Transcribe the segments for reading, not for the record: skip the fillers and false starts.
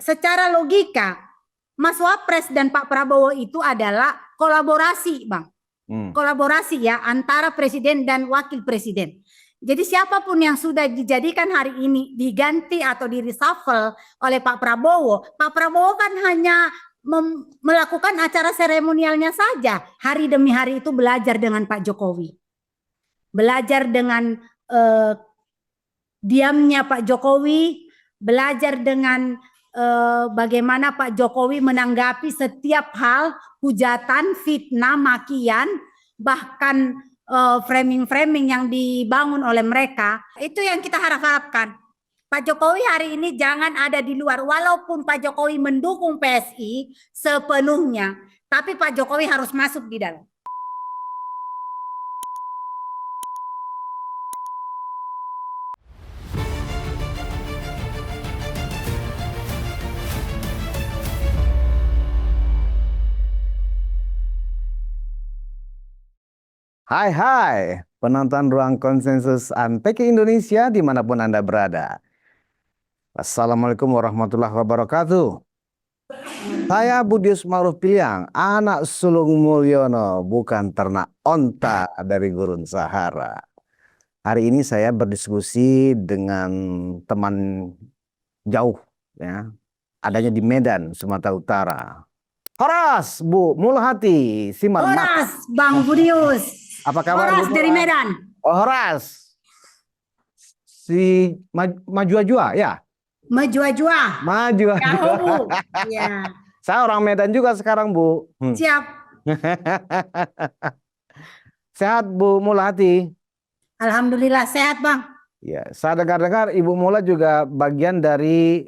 secara logika Mas Wapres dan Pak Prabowo itu adalah kolaborasi, Bang. Kolaborasi ya antara presiden dan wakil presiden. Jadi siapapun yang sudah dijadikan hari ini diganti atau di reshuffle oleh Pak Prabowo kan hanya melakukan acara seremonialnya saja. Hari demi hari itu belajar dengan Pak Jokowi. Belajar dengan diamnya Pak Jokowi, belajar dengan bagaimana Pak Jokowi menanggapi setiap hal, hujatan, fitnah, makian, bahkan framing-framing yang dibangun oleh mereka. Itu yang kita harapkan. Pak Jokowi hari ini jangan ada di luar, walaupun Pak Jokowi mendukung PSI sepenuhnya, tapi Pak Jokowi harus masuk di dalam. Hai penonton Ruang Konsensus Unpacking Indonesia dimanapun Anda berada. Assalamualaikum warahmatullahi wabarakatuh. Saya Budius Ma'ruf Piliang, anak sulung Mulyono, bukan ternak onta dari gurun Sahara. Hari ini saya berdiskusi dengan teman jauh, ya, adanya di Medan, Sumatera Utara. Horas, Bu Mulhati, Siman. Horas, Bang Budius. Apa kabar? Horas dari Medan. Oh, Horas. Si Majua-Jua ya? Majua-Jua. Majua-Jua. Ya. Saya orang Medan juga sekarang, Bu. Siap. Sehat, Bu Mulhati? Alhamdulillah sehat, Bang. Ya, saya dengar-dengar Ibu Mula juga bagian dari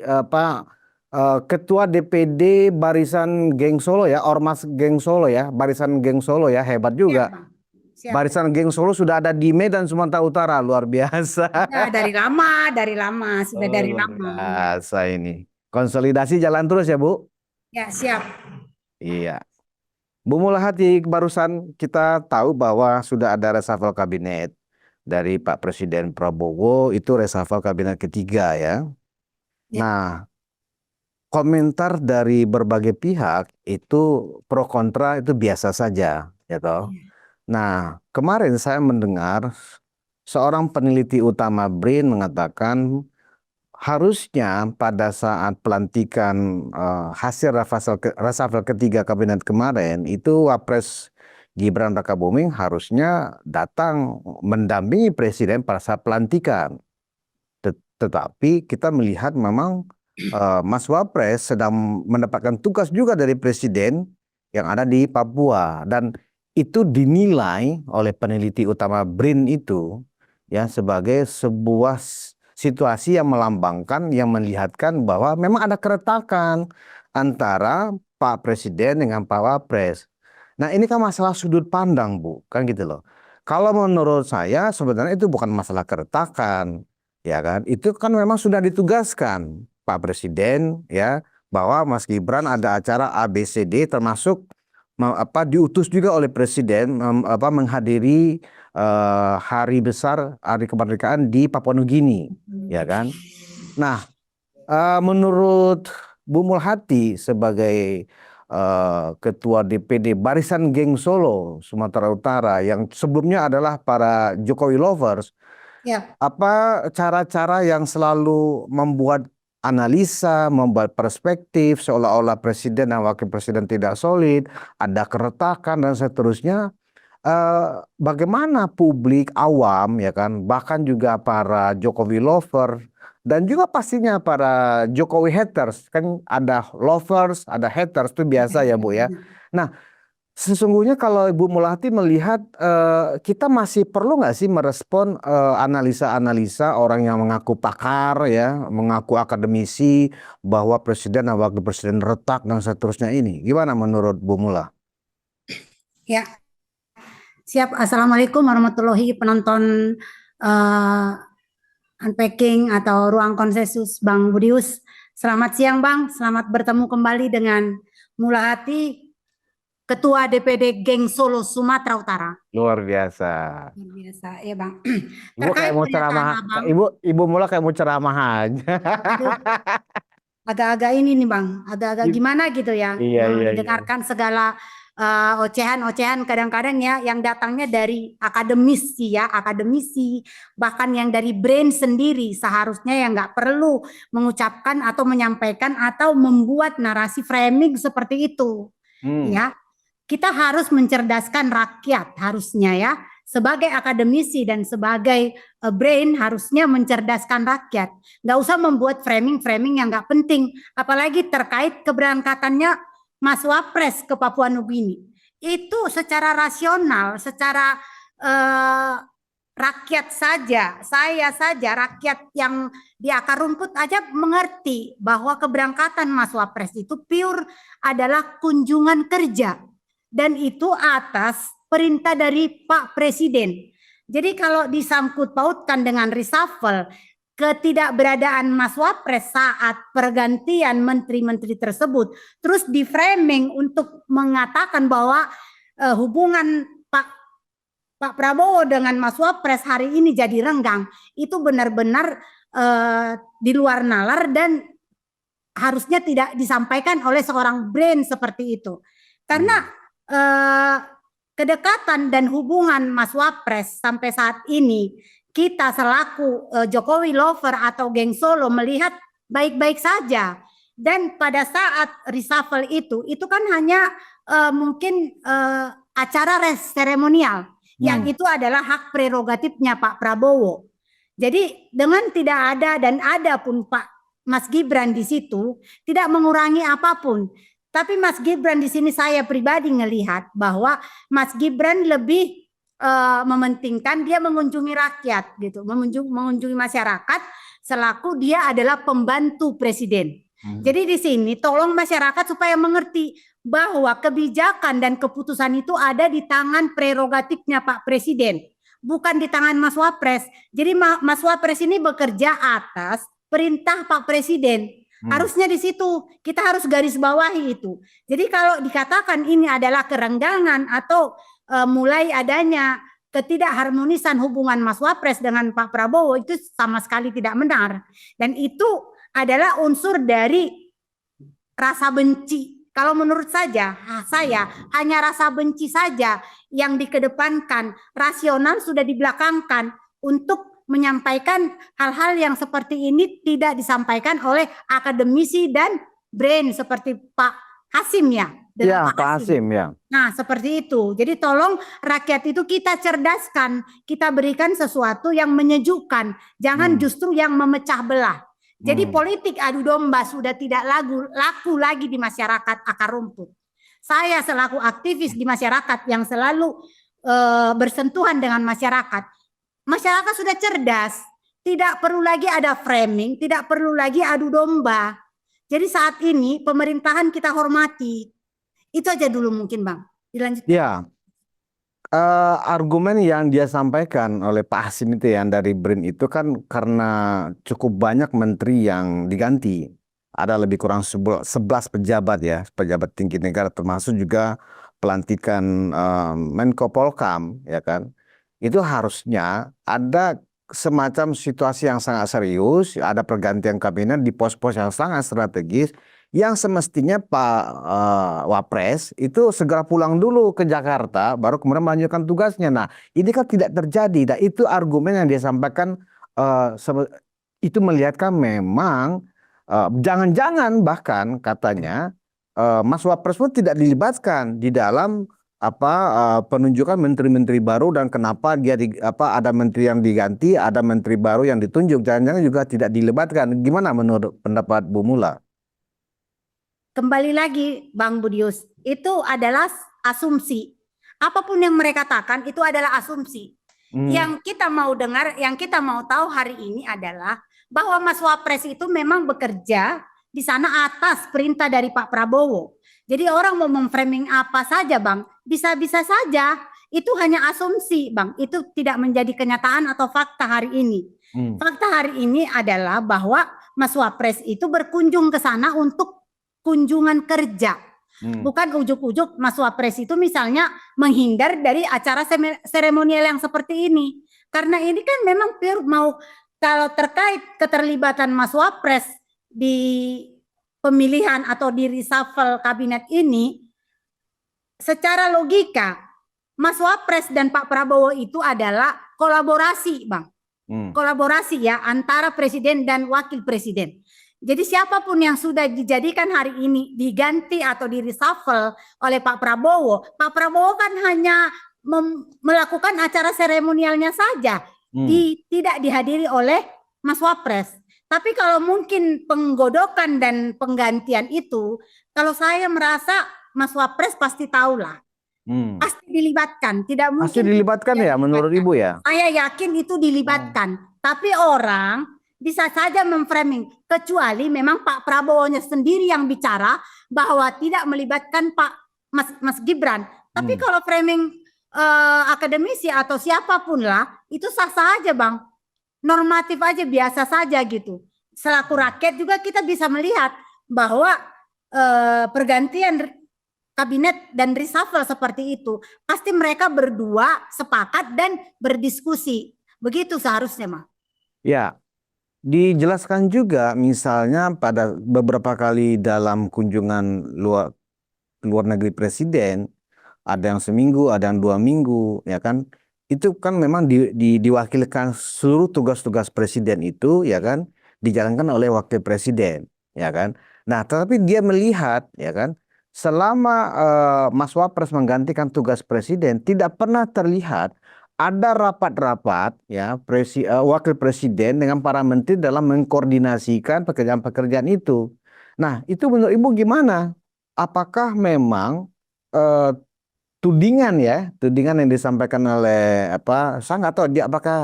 Ketua DPD Barisan Geng Solo ya, Ormas Geng Solo ya, Barisan Geng Solo ya, hebat juga. Siap, Bang. Siap. Barisan Geng Solo sudah ada di Medan, Sumatera Utara, luar biasa. Ya, dari lama, sudah dari lama. Biasa ini. Konsolidasi jalan terus ya, Bu? Ya, siap. Iya. Bu Mulhati, barusan kita tahu bahwa sudah ada reshuffle kabinet dari Pak Presiden Prabowo, itu reshuffle kabinet ketiga ya. Nah, komentar dari berbagai pihak itu pro kontra itu biasa saja, ya toh. Nah, kemarin saya mendengar seorang peneliti utama BRIN mengatakan harusnya pada saat pelantikan hasil reshuffle ketiga kabinet kemarin itu Wapres Gibran Rakabuming harusnya datang mendampingi presiden pada saat pelantikan. Tetapi kita melihat memang Mas Wapres sedang mendapatkan tugas juga dari presiden yang ada di Papua, dan itu dinilai oleh peneliti utama BRIN itu ya sebagai sebuah situasi yang melambangkan, yang melihatkan bahwa memang ada keretakan antara Pak Presiden dengan Pak Wapres. Nah, ini kan masalah sudut pandang, Bu, kan gitu loh. Kalau menurut saya sebenarnya itu bukan masalah keretakan, ya kan? Itu kan memang sudah ditugaskan Pak Presiden ya, bahwa Mas Gibran ada acara ABCD, termasuk diutus juga oleh Presiden menghadiri hari besar Hari Kemerdekaan di Papua Nugini, ya kan? Nah, menurut Bu Mulhati sebagai Ketua DPD Barisan Geng Solo Sumatera Utara yang sebelumnya adalah para Jokowi lovers, apa cara-cara yang selalu membuat analisa, membuat perspektif seolah-olah presiden dan wakil presiden tidak solid, ada keretakan dan seterusnya. Bagaimana publik awam ya kan, bahkan juga para Jokowi lover dan juga pastinya para Jokowi haters, kan ada lovers, ada haters, itu biasa ya, Bu ya. Nah, sesungguhnya kalau Ibu Mulhati melihat kita masih perlu nggak sih merespon analisa-analisa orang yang mengaku pakar ya, mengaku akademisi bahwa presiden dan wakil presiden retak dan seterusnya ini. Gimana menurut Bu Mula? Ya, siap. Assalamualaikum warahmatullahi penonton Unpacking atau Ruang Konsensus Bang Budius. Selamat siang, Bang. Selamat bertemu kembali dengan Mulhati, Ketua DPD Geng Solo Sumatera Utara. Luar biasa. Luar biasa, ya Bang. Ibu kayak mau ceramah, Ibu Mula kayak mau ceramah aja. agak-agak ini nih Bang, agak-agak gimana gitu ya, Iya. mendengarkan segala ocehan-ocehan kadang-kadang ya yang datangnya dari akademisi ya, akademisi, bahkan yang dari brain sendiri seharusnya yang nggak perlu mengucapkan atau menyampaikan atau membuat narasi framing seperti itu ya. Kita harus mencerdaskan rakyat harusnya ya. Sebagai akademisi dan sebagai brain harusnya mencerdaskan rakyat. Nggak usah membuat framing-framing yang nggak penting. Apalagi terkait keberangkatannya Mas Wapres ke Papua Nugini. Itu secara rasional, secara rakyat saja, saya saja, rakyat yang di akar rumput aja mengerti bahwa keberangkatan Mas Wapres itu pure adalah kunjungan kerja. Dan itu atas perintah dari Pak Presiden. Jadi kalau disangkut pautkan dengan reshuffle, ketidakberadaan Mas Wapres saat pergantian menteri-menteri tersebut, terus di framing untuk mengatakan bahwa hubungan Pak Prabowo dengan Mas Wapres hari ini jadi renggang, itu benar-benar di luar nalar dan harusnya tidak disampaikan oleh seorang brain seperti itu. Karena kedekatan dan hubungan Mas Wapres sampai saat ini kita selaku Jokowi lover atau geng Solo melihat baik-baik saja. Dan pada saat reshuffle itu kan hanya mungkin acara seremonial yang itu adalah hak prerogatifnya Pak Prabowo. Jadi dengan tidak ada dan ada pun Pak Mas Gibran di situ tidak mengurangi apapun. Tapi Mas Gibran di sini saya pribadi ngelihat bahwa Mas Gibran lebih mementingkan dia mengunjungi rakyat gitu, mengunjungi masyarakat selaku dia adalah pembantu presiden. Jadi di sini tolong masyarakat supaya mengerti bahwa kebijakan dan keputusan itu ada di tangan prerogatifnya Pak Presiden, bukan di tangan Mas Wapres. Jadi Mas Wapres ini bekerja atas perintah Pak Presiden. Harusnya di situ kita harus garis bawahi itu. Jadi kalau dikatakan ini adalah kerenggangan atau mulai adanya ketidakharmonisan hubungan Mas Wapres dengan Pak Prabowo, itu sama sekali tidak benar. Dan itu adalah unsur dari rasa benci. Kalau menurut saya hanya rasa benci saja yang dikedepankan, rasional sudah dibelakangkan untuk menyampaikan hal-hal yang seperti ini tidak disampaikan oleh akademisi dan brain seperti Pak Hasim ya. Ya, Pak Hasim ya. Nah, seperti itu. Jadi tolong rakyat itu kita cerdaskan, kita berikan sesuatu yang menyejukkan, jangan justru yang memecah belah. Jadi politik adu domba sudah tidak laku lagi di masyarakat akar rumput. Saya selaku aktivis di masyarakat yang selalu bersentuhan dengan masyarakat, masyarakat sudah cerdas, tidak perlu lagi ada framing, tidak perlu lagi adu domba. Jadi saat ini pemerintahan kita hormati. Itu aja dulu mungkin Bang. Dilanjut. Ya, argumen yang dia sampaikan oleh Pak Hasim itu yang dari BRIN itu kan karena cukup banyak menteri yang diganti. Ada lebih kurang 11 pejabat ya, pejabat tinggi negara termasuk juga pelantikan Menko Polkam ya kan. Itu harusnya ada semacam situasi yang sangat serius, ada pergantian kabinet di pos-pos yang sangat strategis, yang semestinya Pak Wapres itu segera pulang dulu ke Jakarta, baru kemudian melanjutkan tugasnya. Nah, ini kan tidak terjadi. Nah, itu argumen yang dia sampaikan, itu melihatkan memang jangan-jangan bahkan katanya Mas Wapres pun tidak dilibatkan di dalam penunjukan menteri-menteri baru dan kenapa dia ada menteri yang diganti, ada menteri baru yang ditunjuk, jangan-jangan juga tidak dilibatkan. Gimana menurut pendapat Bu Mula? Kembali lagi Bang Budius, itu adalah asumsi. Apapun yang mereka katakan itu adalah asumsi. Yang kita mau dengar, yang kita mau tahu hari ini adalah bahwa Mas Wapres itu memang bekerja di sana atas perintah dari Pak Prabowo. Jadi orang mau memframing apa saja Bang, bisa-bisa saja. Itu hanya asumsi Bang, itu tidak menjadi kenyataan atau fakta hari ini. Fakta hari ini adalah bahwa Mas Wapres itu berkunjung ke sana untuk kunjungan kerja. Bukan ujuk-ujuk Mas Wapres itu misalnya menghindar dari acara seremonial yang seperti ini. Karena ini kan memang pure mau, kalau terkait keterlibatan Mas Wapres di pemilihan atau di reshuffle kabinet ini, secara logika Mas Wapres dan Pak Prabowo itu adalah kolaborasi, Bang. Kolaborasi ya antara presiden dan wakil presiden. Jadi siapapun yang sudah dijadikan hari ini diganti atau di reshuffle oleh Pak Prabowo kan hanya melakukan acara seremonialnya saja, tidak dihadiri oleh Mas Wapres. Tapi kalau mungkin penggodokan dan penggantian itu, kalau saya merasa Mas Wapres pasti tahulah. Pasti dilibatkan, tidak mungkin. Pasti dilibatkan ya menurut Ibu ya? Saya yakin itu dilibatkan. Tapi orang bisa saja memframing, kecuali memang Pak Prabowo-nya sendiri yang bicara bahwa tidak melibatkan Mas Gibran. Tapi kalau framing akademisi atau siapapun lah, itu sah-sah aja, Bang. Normatif aja, biasa saja gitu. Selaku rakyat juga kita bisa melihat bahwa pergantian kabinet dan reshuffle seperti itu, pasti mereka berdua sepakat dan berdiskusi. Begitu seharusnya, Mah. Ya, dijelaskan juga misalnya pada beberapa kali dalam kunjungan luar negeri presiden, ada yang seminggu, ada yang 2 minggu, ya kan? Itu kan memang diwakilkan seluruh tugas-tugas presiden itu, ya kan, dijalankan oleh wakil presiden, ya kan? Nah, tetapi dia melihat, ya kan, selama Mas Wapres menggantikan tugas presiden, tidak pernah terlihat ada rapat-rapat ya wakil presiden dengan para menteri dalam mengkoordinasikan pekerjaan-pekerjaan itu. Nah, itu menurut Ibu gimana? Apakah memang tudingan yang disampaikan oleh saya nggak tahu dia apakah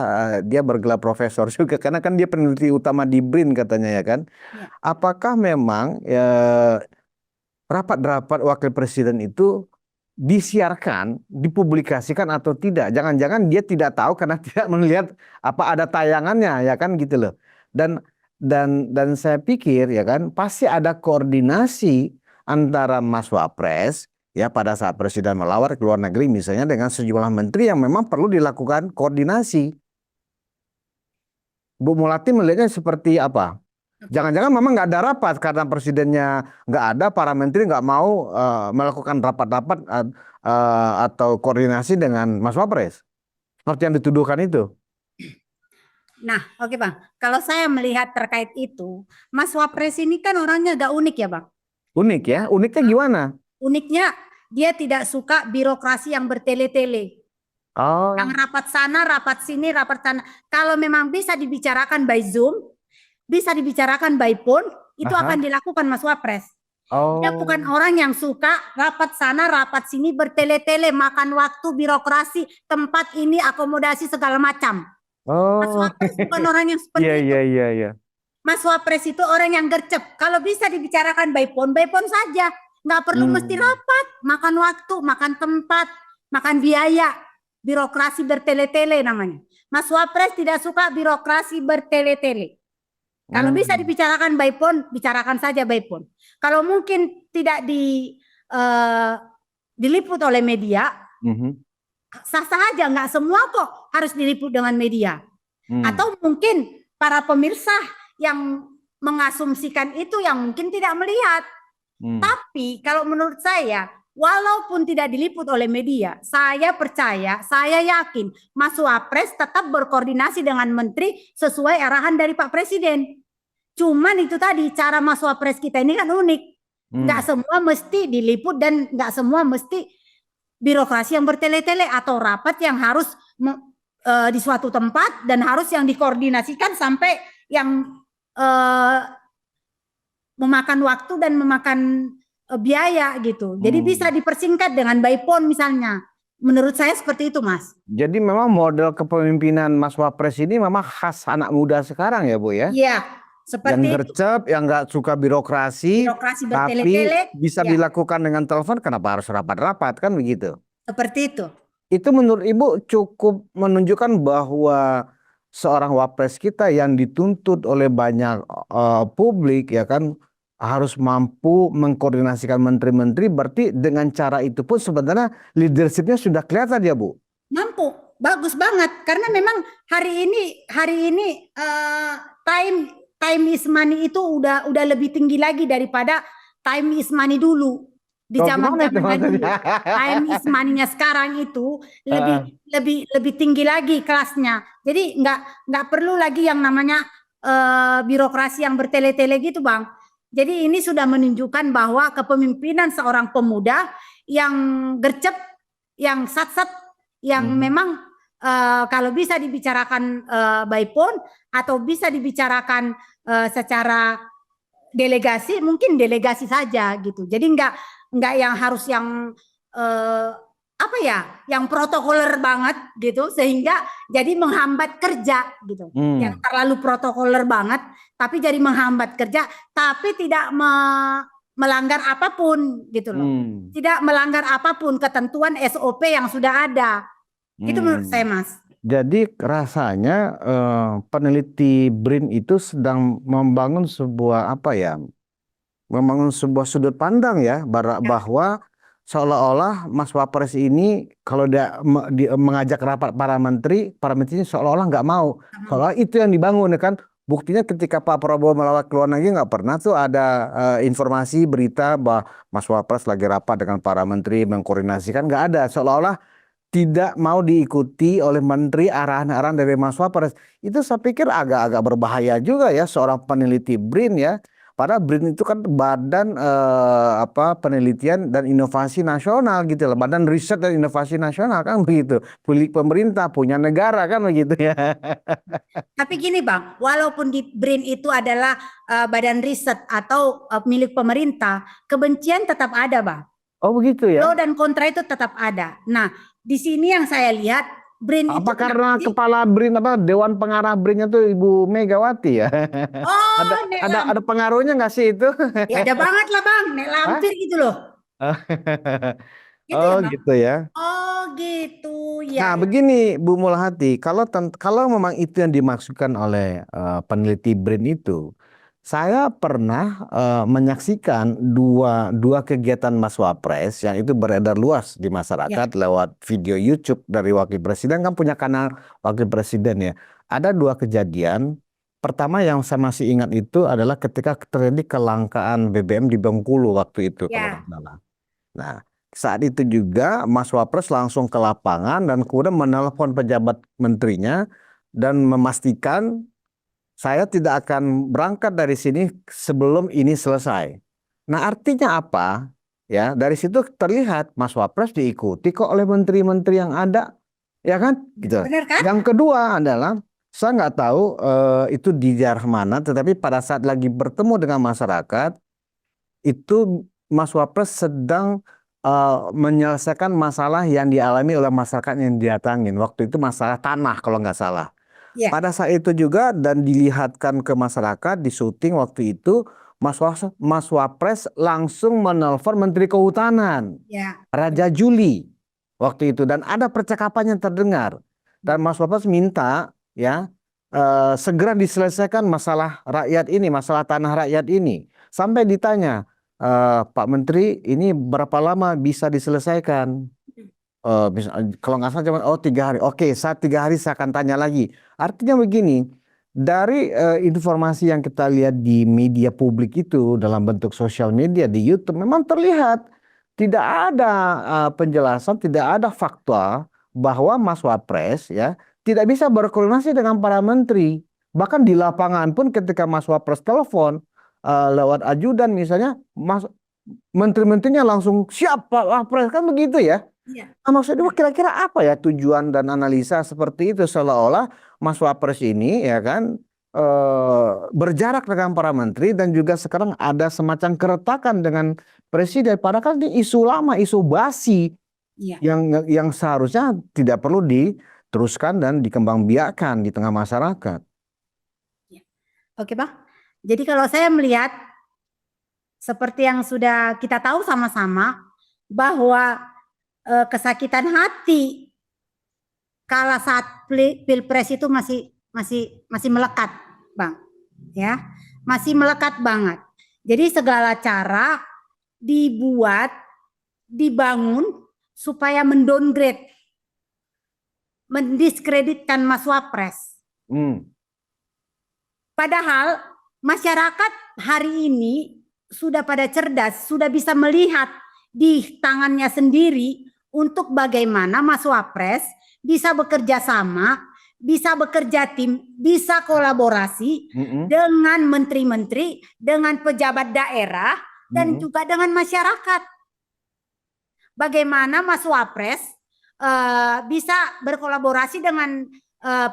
dia bergelar profesor juga, karena kan dia peneliti utama di BRIN katanya ya kan? Ya. Apakah memang rapat-rapat wakil presiden itu disiarkan, dipublikasikan atau tidak? Jangan-jangan dia tidak tahu karena tidak melihat apa ada tayangannya, ya kan gitu loh. Dan saya pikir ya kan pasti ada koordinasi antara Mas Wapres ya pada saat presiden melawat ke luar negeri misalnya dengan sejumlah menteri yang memang perlu dilakukan koordinasi. Bu Mulati melihatnya seperti apa? Jangan-jangan memang nggak ada rapat karena presidennya nggak ada, para menteri nggak mau melakukan rapat-rapat atau koordinasi dengan Mas Wapres, seperti yang dituduhkan itu. Nah, oke Bang. Kalau saya melihat terkait itu, Mas Wapres ini kan orangnya agak unik ya Bang. Unik ya? Uniknya gimana? Uniknya dia tidak suka birokrasi yang bertele-tele. Oh. Yang rapat sana, rapat sini, rapat sana. Kalau memang bisa dibicarakan by Zoom, bisa dibicarakan by phone, itu akan dilakukan Mas Wapres. Dia bukan orang yang suka rapat sana, rapat sini, bertele-tele, makan waktu, birokrasi, tempat ini, akomodasi segala macam. Mas Wapres bukan orang yang seperti itu. Iya. Mas Wapres itu orang yang gercep. Kalau bisa dibicarakan by phone saja. Nggak perlu mesti rapat, makan waktu, makan tempat, makan biaya. Birokrasi bertele-tele namanya. Mas Wapres tidak suka birokrasi bertele-tele. Kalau bisa dibicarakan by phone, bicarakan saja by phone. Kalau mungkin tidak diliput oleh media, sah-sah aja, nggak semua kok harus diliput dengan media. Atau mungkin para pemirsa yang mengasumsikan itu yang mungkin tidak melihat. Tapi kalau menurut saya, walaupun tidak diliput oleh media, saya percaya, saya yakin Mas Wapres tetap berkoordinasi dengan menteri sesuai arahan dari Pak Presiden. Cuman itu tadi, cara Mas Wapres kita ini kan unik. Nggak semua mesti diliput dan nggak semua mesti birokrasi yang bertele-tele atau rapat yang harus di suatu tempat dan harus yang dikoordinasikan sampai yang memakan waktu dan memakan biaya gitu. Jadi bisa dipersingkat dengan by phone misalnya. Menurut saya seperti itu, Mas. Jadi memang model kepemimpinan Mas Wapres ini memang khas anak muda sekarang ya, Bu ya? Iya, seperti yang gercep, yang nggak suka birokrasi tapi bisa dilakukan dengan telepon, kenapa harus rapat-rapat, kan begitu? Seperti itu. Itu menurut Ibu cukup menunjukkan bahwa seorang Wapres kita yang dituntut oleh banyak publik ya kan harus mampu mengkoordinasikan menteri-menteri, berarti dengan cara itu pun sebenarnya leadershipnya sudah kelihatan ya Bu? Mampu, bagus banget karena memang hari ini time is money itu udah lebih tinggi lagi daripada time is money dulu di zaman-zaman dulu. Time is money-nya sekarang itu lebih tinggi lagi kelasnya. Jadi nggak perlu lagi yang namanya birokrasi yang bertele-tele gitu, Bang. Jadi ini sudah menunjukkan bahwa kepemimpinan seorang pemuda yang gercep, yang sat-sat, yang memang kalau bisa dibicarakan by phone atau bisa dibicarakan secara delegasi, mungkin delegasi saja gitu. Jadi nggak yang harus yang apa ya, yang protokoler banget gitu, sehingga jadi menghambat kerja gitu. Yang terlalu protokoler banget, tapi jadi menghambat kerja, tapi tidak melanggar apapun gitu loh. Tidak melanggar apapun ketentuan SOP yang sudah ada. Itu menurut saya, Mas. Jadi rasanya peneliti BRIN itu sedang membangun sebuah apa ya? Membangun sebuah sudut pandang ya, bahwa seolah-olah Mas Wapres ini kalau dia mengajak rapat para menteri ini seolah-olah nggak mau. Seolah itu yang dibangun kan. Buktinya ketika Pak Prabowo melawat ke luar negeri nggak pernah tuh ada informasi berita bahwa Mas Wapres lagi rapat dengan para menteri mengkoordinasikan, nggak ada. Seolah-olah tidak mau diikuti oleh menteri arahan-arahan dari Mas Wapres. Itu saya pikir agak-agak berbahaya juga ya seorang peneliti BRIN ya. Padahal BRIN itu kan badan penelitian dan inovasi nasional gitu loh, badan riset dan inovasi nasional kan begitu, milik pemerintah, punya negara kan begitu ya. Tapi gini Bang, walaupun di BRIN itu adalah badan riset atau milik pemerintah, kebencian tetap ada Bang. Oh begitu ya. Pro dan kontra itu tetap ada. Nah di sini yang saya lihat BRIN itu karena kepala BRIN Dewan Pengarah BRIN-nya tuh Ibu Megawati ya. Oh, ada pengaruhnya nggak sih itu? Ya ada banget lah Bang, Nek Lampir gitu loh. Gitu ya, gitu ya. Oh gitu ya. Nah begini Bu Mulhati, kalau memang itu yang dimaksudkan oleh peneliti BRIN itu, saya pernah menyaksikan dua kegiatan Mas Wapres yang itu beredar luas di masyarakat lewat video YouTube dari Wakil Presiden, kan punya kanal Wakil Presiden ya. Ada dua kejadian. Pertama yang saya masih ingat itu adalah ketika terjadi kelangkaan BBM di Bengkulu waktu itu. Nah saat itu juga Mas Wapres langsung ke lapangan dan kemudian menelpon pejabat menterinya dan memastikan saya tidak akan berangkat dari sini sebelum ini selesai. Nah artinya apa? Ya dari situ terlihat Mas Wapres diikuti kok oleh menteri-menteri yang ada, ya kan? Gitu. Benar kan? Yang kedua adalah saya nggak tahu itu di daerah mana, tetapi pada saat lagi bertemu dengan masyarakat itu Mas Wapres sedang menyelesaikan masalah yang dialami oleh masyarakat yang didatangin. Waktu itu masalah tanah kalau nggak salah. Pada saat itu juga dan dilihatkan ke masyarakat di syuting waktu itu Mas Wapres langsung menelpon Menteri Kehutanan Raja Juli waktu itu dan ada percakapan yang terdengar dan Mas Wapres minta ya segera diselesaikan masalah rakyat ini, masalah tanah rakyat ini, sampai ditanya Pak Menteri ini berapa lama bisa diselesaikan? Kalau nggak salah cuma 3 hari. Oke, saat 3 hari saya akan tanya lagi. Artinya begini, dari informasi yang kita lihat di media publik itu dalam bentuk sosial media di YouTube memang terlihat tidak ada penjelasan, tidak ada fakta bahwa Mas Wapres ya tidak bisa berkoordinasi dengan para menteri. Bahkan di lapangan pun ketika Mas Wapres telepon lewat ajudan misalnya, menteri-menterinya langsung siap Pak Wapres kan begitu ya. Nah, maksudnya kira-kira apa ya tujuan dan analisa seperti itu seolah-olah Mas Wapres ini ya kan berjarak dengan para menteri dan juga sekarang ada semacam keretakan dengan presiden. Padahal kan ini isu lama, isu basi yang seharusnya tidak perlu diteruskan dan dikembangbiakkan di tengah masyarakat. Oke Bang, jadi kalau saya melihat seperti yang sudah kita tahu sama-sama bahwa kesakitan hati kala saat pilpres itu masih melekat Bang ya, masih melekat banget. Jadi segala cara dibangun supaya mendowngrade, mendiskreditkan Mas Wapres. Padahal masyarakat hari ini sudah pada cerdas, sudah bisa melihat di tangannya sendiri untuk bagaimana Mas Wapres bisa bekerja sama, bisa bekerja tim, bisa kolaborasi dengan menteri-menteri, dengan pejabat daerah, dan juga dengan masyarakat. Bagaimana Mas Wapres bisa berkolaborasi dengan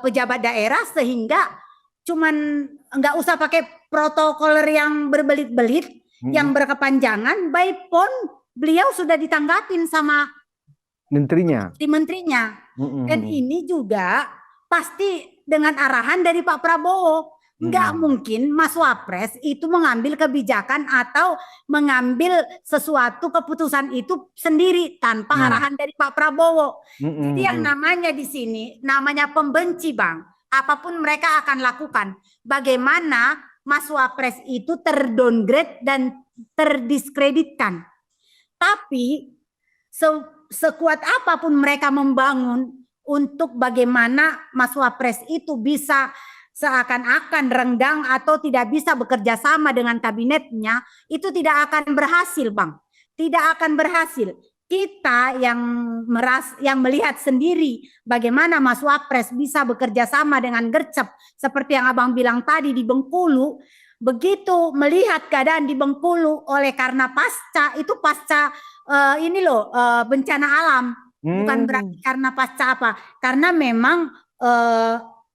pejabat daerah sehingga cuman nggak usah pakai protokoler yang berbelit-belit, yang berkepanjangan, baik pun beliau sudah ditanggapin sama menterinya. Dan ini juga pasti dengan arahan dari Pak Prabowo. Nggak mungkin Mas Wapres itu mengambil kebijakan atau mengambil sesuatu keputusan itu sendiri tanpa arahan dari Pak Prabowo. Jadi yang namanya di sini namanya pembenci, Bang. Apapun mereka akan lakukan. Bagaimana Mas Wapres itu terdowngrade dan terdiskreditkan. Tapi sekuat apapun mereka membangun untuk bagaimana Mas Wapres itu bisa seakan-akan renggang atau tidak bisa bekerja sama dengan kabinetnya, itu tidak akan berhasil, Bang. Tidak akan berhasil. Kita yang melihat sendiri bagaimana Mas Wapres bisa bekerja sama dengan gercep seperti yang Abang bilang tadi di Bengkulu, begitu melihat keadaan di Bengkulu oleh karena pasca ini loh bencana alam, bukan berarti karena pasca apa, karena memang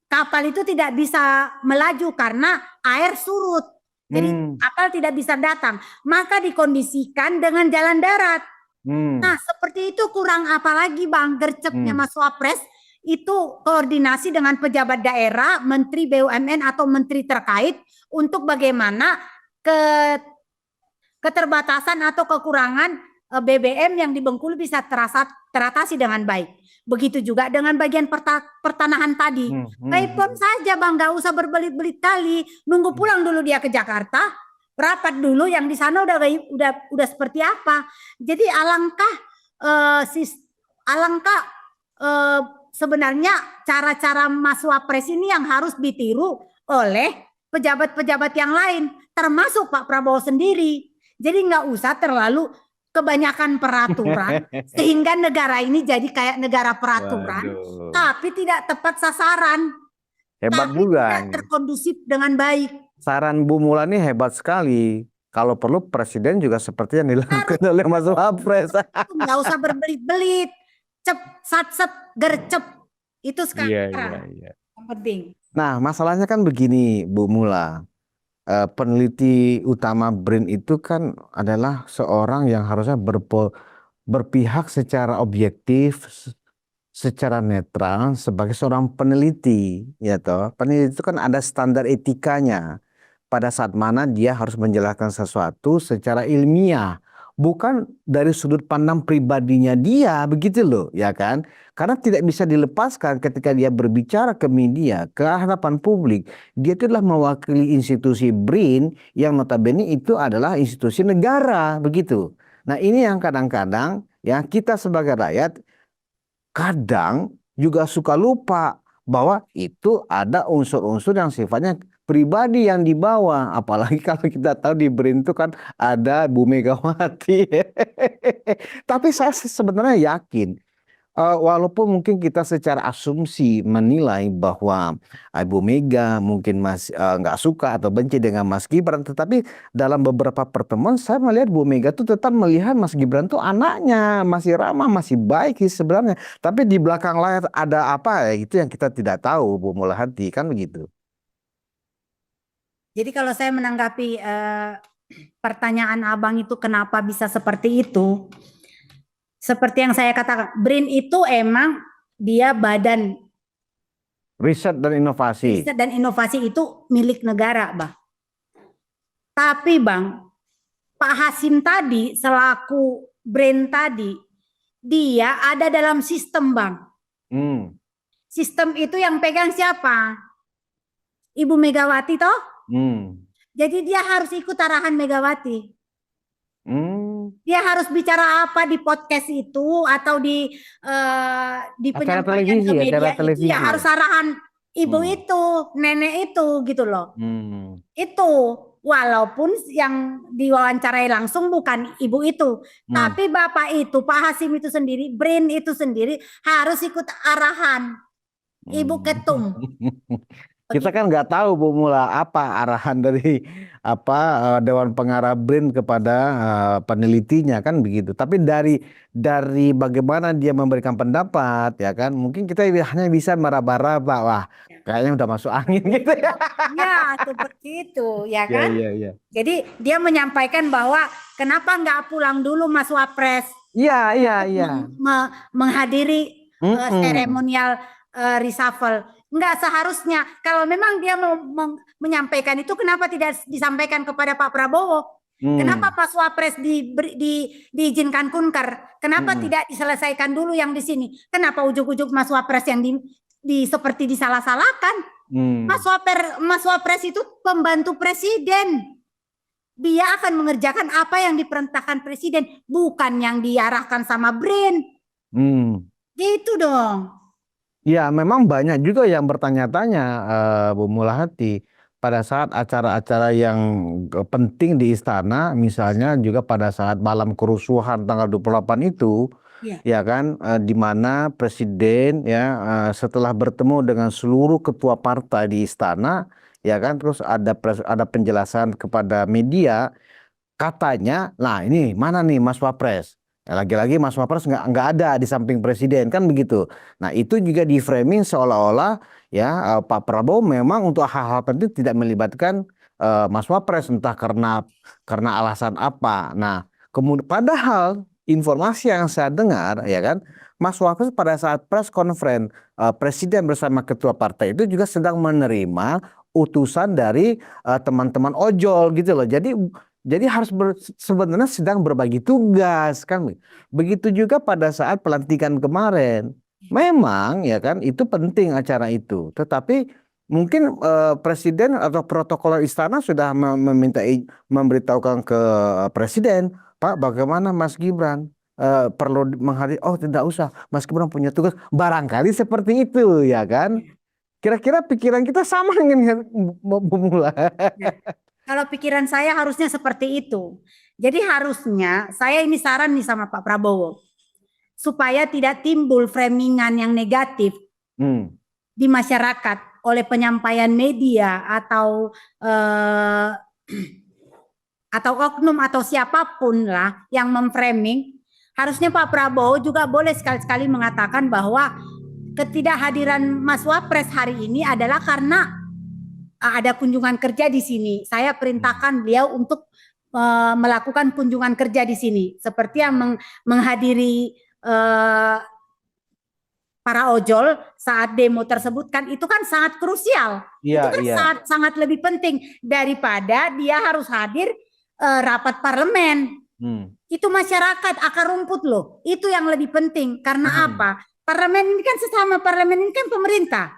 kapal itu tidak bisa melaju karena air surut, jadi kapal tidak bisa datang, maka dikondisikan dengan jalan darat. Nah, seperti itu kurang apa lagi, Bang, gercepnya Mas Wapres itu koordinasi dengan pejabat daerah, menteri BUMN atau menteri terkait untuk bagaimana keterbatasan atau kekurangan BBM yang di Bengkulu bisa teratasi dengan baik. Begitu juga dengan bagian pertanahan tadi. Telepon saja, Bang, nggak usah berbelit-belit kali. Nunggu pulang dulu dia ke Jakarta, rapat dulu yang di sana udah seperti apa. Jadi alangkah sebenarnya cara-cara Mas Wapres ini yang harus ditiru oleh pejabat-pejabat yang lain, termasuk Pak Prabowo sendiri. Jadi nggak usah terlalu kebanyakan peraturan sehingga negara ini jadi kayak negara peraturan, tapi tidak tepat sasaran. Hebat tapi juga. Tidak terkondusif dengan baik. Saran Bu Mula ini hebat sekali. Kalau perlu presiden juga seperti yang dilakukan oleh Mas Wapres. Nggak usah berbelit-belit, sat gercep. Itu sekarang yang penting. Nah, masalahnya kan begini, Bu Mula. Peneliti utama BRIN itu kan adalah seorang yang harusnya berpihak secara objektif, secara netral sebagai seorang peneliti, ya toh. Peneliti itu kan ada standar etikanya pada saat mana dia harus menjelaskan sesuatu secara ilmiah, bukan dari sudut pandang pribadinya dia, begitu loh, ya kan? Karena tidak bisa dilepaskan ketika dia berbicara ke media, ke hadapan publik, dia itu adalah mewakili institusi BRIN yang notabene itu adalah institusi negara, begitu. Nah, ini yang kadang-kadang ya kita sebagai rakyat kadang juga suka lupa bahwa itu ada unsur-unsur yang sifatnya pribadi yang dibawa. Apalagi kalau kita tahu di BRIN itu kan ada Bu Megawati. Tapi saya sebenarnya yakin, walaupun mungkin kita secara asumsi menilai bahwa Ibu Mega mungkin masih nggak suka atau benci dengan Mas Gibran, tetapi dalam beberapa pertemuan saya melihat Bu Mega tuh tetap melihat Mas Gibran tuh anaknya, masih ramah, masih baik sih sebenarnya. Tapi di belakang layar ada apa ya, itu yang kita tidak tahu, Bu Mulahati, kan begitu. Jadi kalau saya menanggapi pertanyaan Abang itu kenapa bisa seperti itu, seperti yang saya katakan, BRIN itu emang dia badan riset dan inovasi. Riset dan inovasi itu milik negara, Bang. Tapi Bang, Pak Hasim tadi selaku BRIN tadi, dia ada dalam sistem, Bang. Sistem itu yang pegang siapa? Ibu Megawati toh? Jadi dia harus ikut arahan Megawati. Dia harus bicara apa di podcast itu atau di acara televisi, ke media itu ya harus arahan ibu itu, nenek itu gitu loh. Itu walaupun yang diwawancarai langsung bukan ibu itu, tapi bapak itu, Pak Hasim itu sendiri, Brin itu sendiri harus ikut arahan Ibu Ketum. Kita kan nggak tahu Bu Mula apa arahan dari Dewan Pengarah BRIN kepada penelitinya kan begitu. Tapi dari bagaimana dia memberikan pendapat ya kan, mungkin kita hanya bisa meraba-raba, wah kayaknya udah masuk angin gitu ya. Ya, seperti itu ya Ya, kan. ya, ya. Jadi dia menyampaikan bahwa kenapa nggak pulang dulu Mas Wapres Iya, iya, iya. menghadiri seremonial reshuffle. Enggak seharusnya. Kalau memang dia menyampaikan itu, kenapa tidak disampaikan kepada Pak Prabowo? Kenapa Pak Wapres diizinkan kunker? Kenapa tidak diselesaikan dulu yang di sini? Kenapa ujuk-ujuk Mas Wapres yang seperti disalah-salahkan? Mas Wapres itu pembantu presiden. Dia akan mengerjakan apa yang diperintahkan presiden, bukan yang diarahkan sama BRIN. Gitu dong. Ya, memang banyak juga yang bertanya-tanya, Bu Mulahati, pada saat acara-acara yang penting di istana, misalnya juga pada saat malam kerusuhan tanggal 28 itu, ya kan, di mana presiden ya setelah bertemu dengan seluruh ketua partai di istana, ya kan, terus ada penjelasan kepada media, katanya, nah ini mana nih Mas Wapres? Lagi-lagi Mas Wapres nggak ada di samping presiden kan begitu. Nah itu juga di framing seolah-olah ya Pak Prabowo memang untuk hal-hal penting tidak melibatkan Mas Wapres entah karena alasan apa. Nah kemudian padahal informasi yang saya dengar ya kan Mas Wapres pada saat press conference presiden bersama ketua partai itu juga sedang menerima utusan dari teman-teman ojol gitu loh. Jadi harus sebenarnya sedang berbagi tugas kan. Begitu juga pada saat pelantikan kemarin. Memang ya kan itu penting acara itu. Tetapi mungkin presiden atau protokoler istana sudah memberitahukan ke presiden, Pak bagaimana Mas Gibran perlu menghadiri. Oh tidak usah, Mas Gibran punya tugas. Barangkali seperti itu ya kan. Kira-kira pikiran kita sama dengan memulai. Kalau pikiran saya harusnya seperti itu. Jadi harusnya saya ini saran nih sama Pak Prabowo. Supaya tidak timbul framingan yang negatif di masyarakat oleh penyampaian media atau oknum atau siapapun lah yang memframing. Harusnya Pak Prabowo juga boleh sekali-sekali mengatakan bahwa ketidakhadiran Mas Wapres hari ini adalah karena ada kunjungan kerja di sini. Saya perintahkan beliau untuk melakukan kunjungan kerja di sini. Seperti yang menghadiri para ojol saat demo tersebut kan itu kan sangat krusial. Itu kan sangat lebih penting daripada dia harus hadir rapat parlemen. Itu masyarakat akar rumput loh. Itu yang lebih penting. Karena apa? Parlemen ini kan sesama parlemen ini kan pemerintah.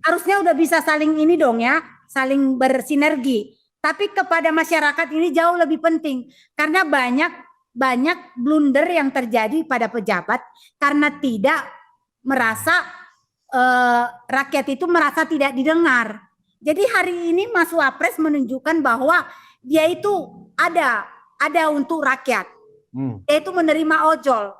Harusnya udah bisa saling ini dong ya, saling bersinergi. Tapi kepada masyarakat ini jauh lebih penting karena banyak blunder yang terjadi pada pejabat karena tidak merasa rakyat itu merasa tidak didengar. Jadi hari ini Mas Wapres menunjukkan bahwa dia itu ada untuk rakyat. Yaitu menerima ojol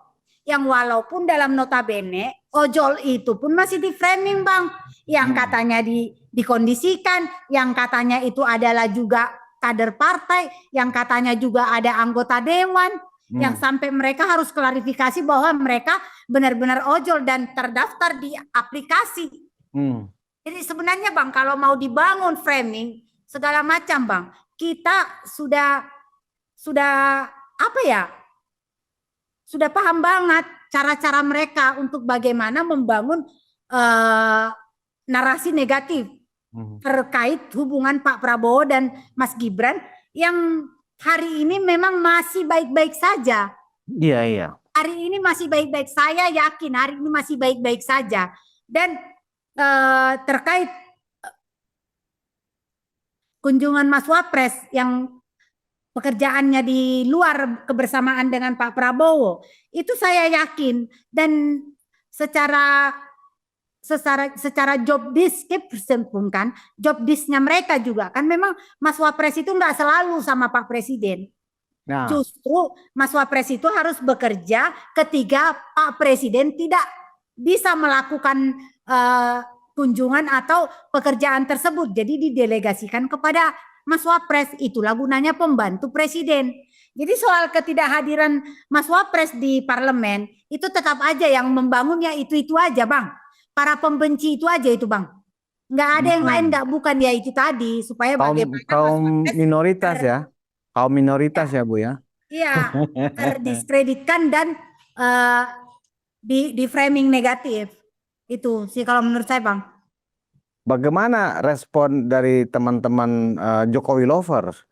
yang walaupun dalam notabene ojol itu pun masih di framing Bang, yang katanya dikondisikan, yang katanya itu adalah juga kader partai, yang katanya juga ada anggota dewan, yang sampai mereka harus klarifikasi bahwa mereka benar-benar ojol dan terdaftar di aplikasi. Jadi sebenarnya Bang, kalau mau dibangun framing segala macam Bang, kita sudah apa ya? Sudah paham banget cara-cara mereka untuk bagaimana membangun narasi negatif terkait hubungan Pak Prabowo dan Mas Gibran yang hari ini memang masih baik-baik saja. Iya. Hari ini masih baik-baik, saya yakin hari ini masih baik-baik saja. Dan terkait kunjungan Mas Wapres yang pekerjaannya di luar kebersamaan dengan Pak Prabowo, itu saya yakin dan secara secara job description pun kan, job desk-nya mereka juga kan memang Mas Wapres itu nggak selalu sama Pak Presiden. Nah, Justru Mas Wapres itu harus bekerja ketika Pak Presiden tidak bisa melakukan kunjungan atau pekerjaan tersebut. Jadi didelegasikan kepada Mas Wapres. Itulah gunanya pembantu Presiden. Jadi soal ketidakhadiran Mas Wapres di parlemen itu tetap aja yang membangunnya itu aja, Bang. Para pembenci itu aja itu, Bang. Nggak ada yang lain, nggak, bukan ya itu tadi, supaya bagaimana Mas kaum Wapres minoritas ya, kaum minoritas ya Bu ya. iya, terdiskreditkan dan di framing negatif. Itu sih kalau menurut saya, Bang. Bagaimana respon dari teman-teman Jokowi lovers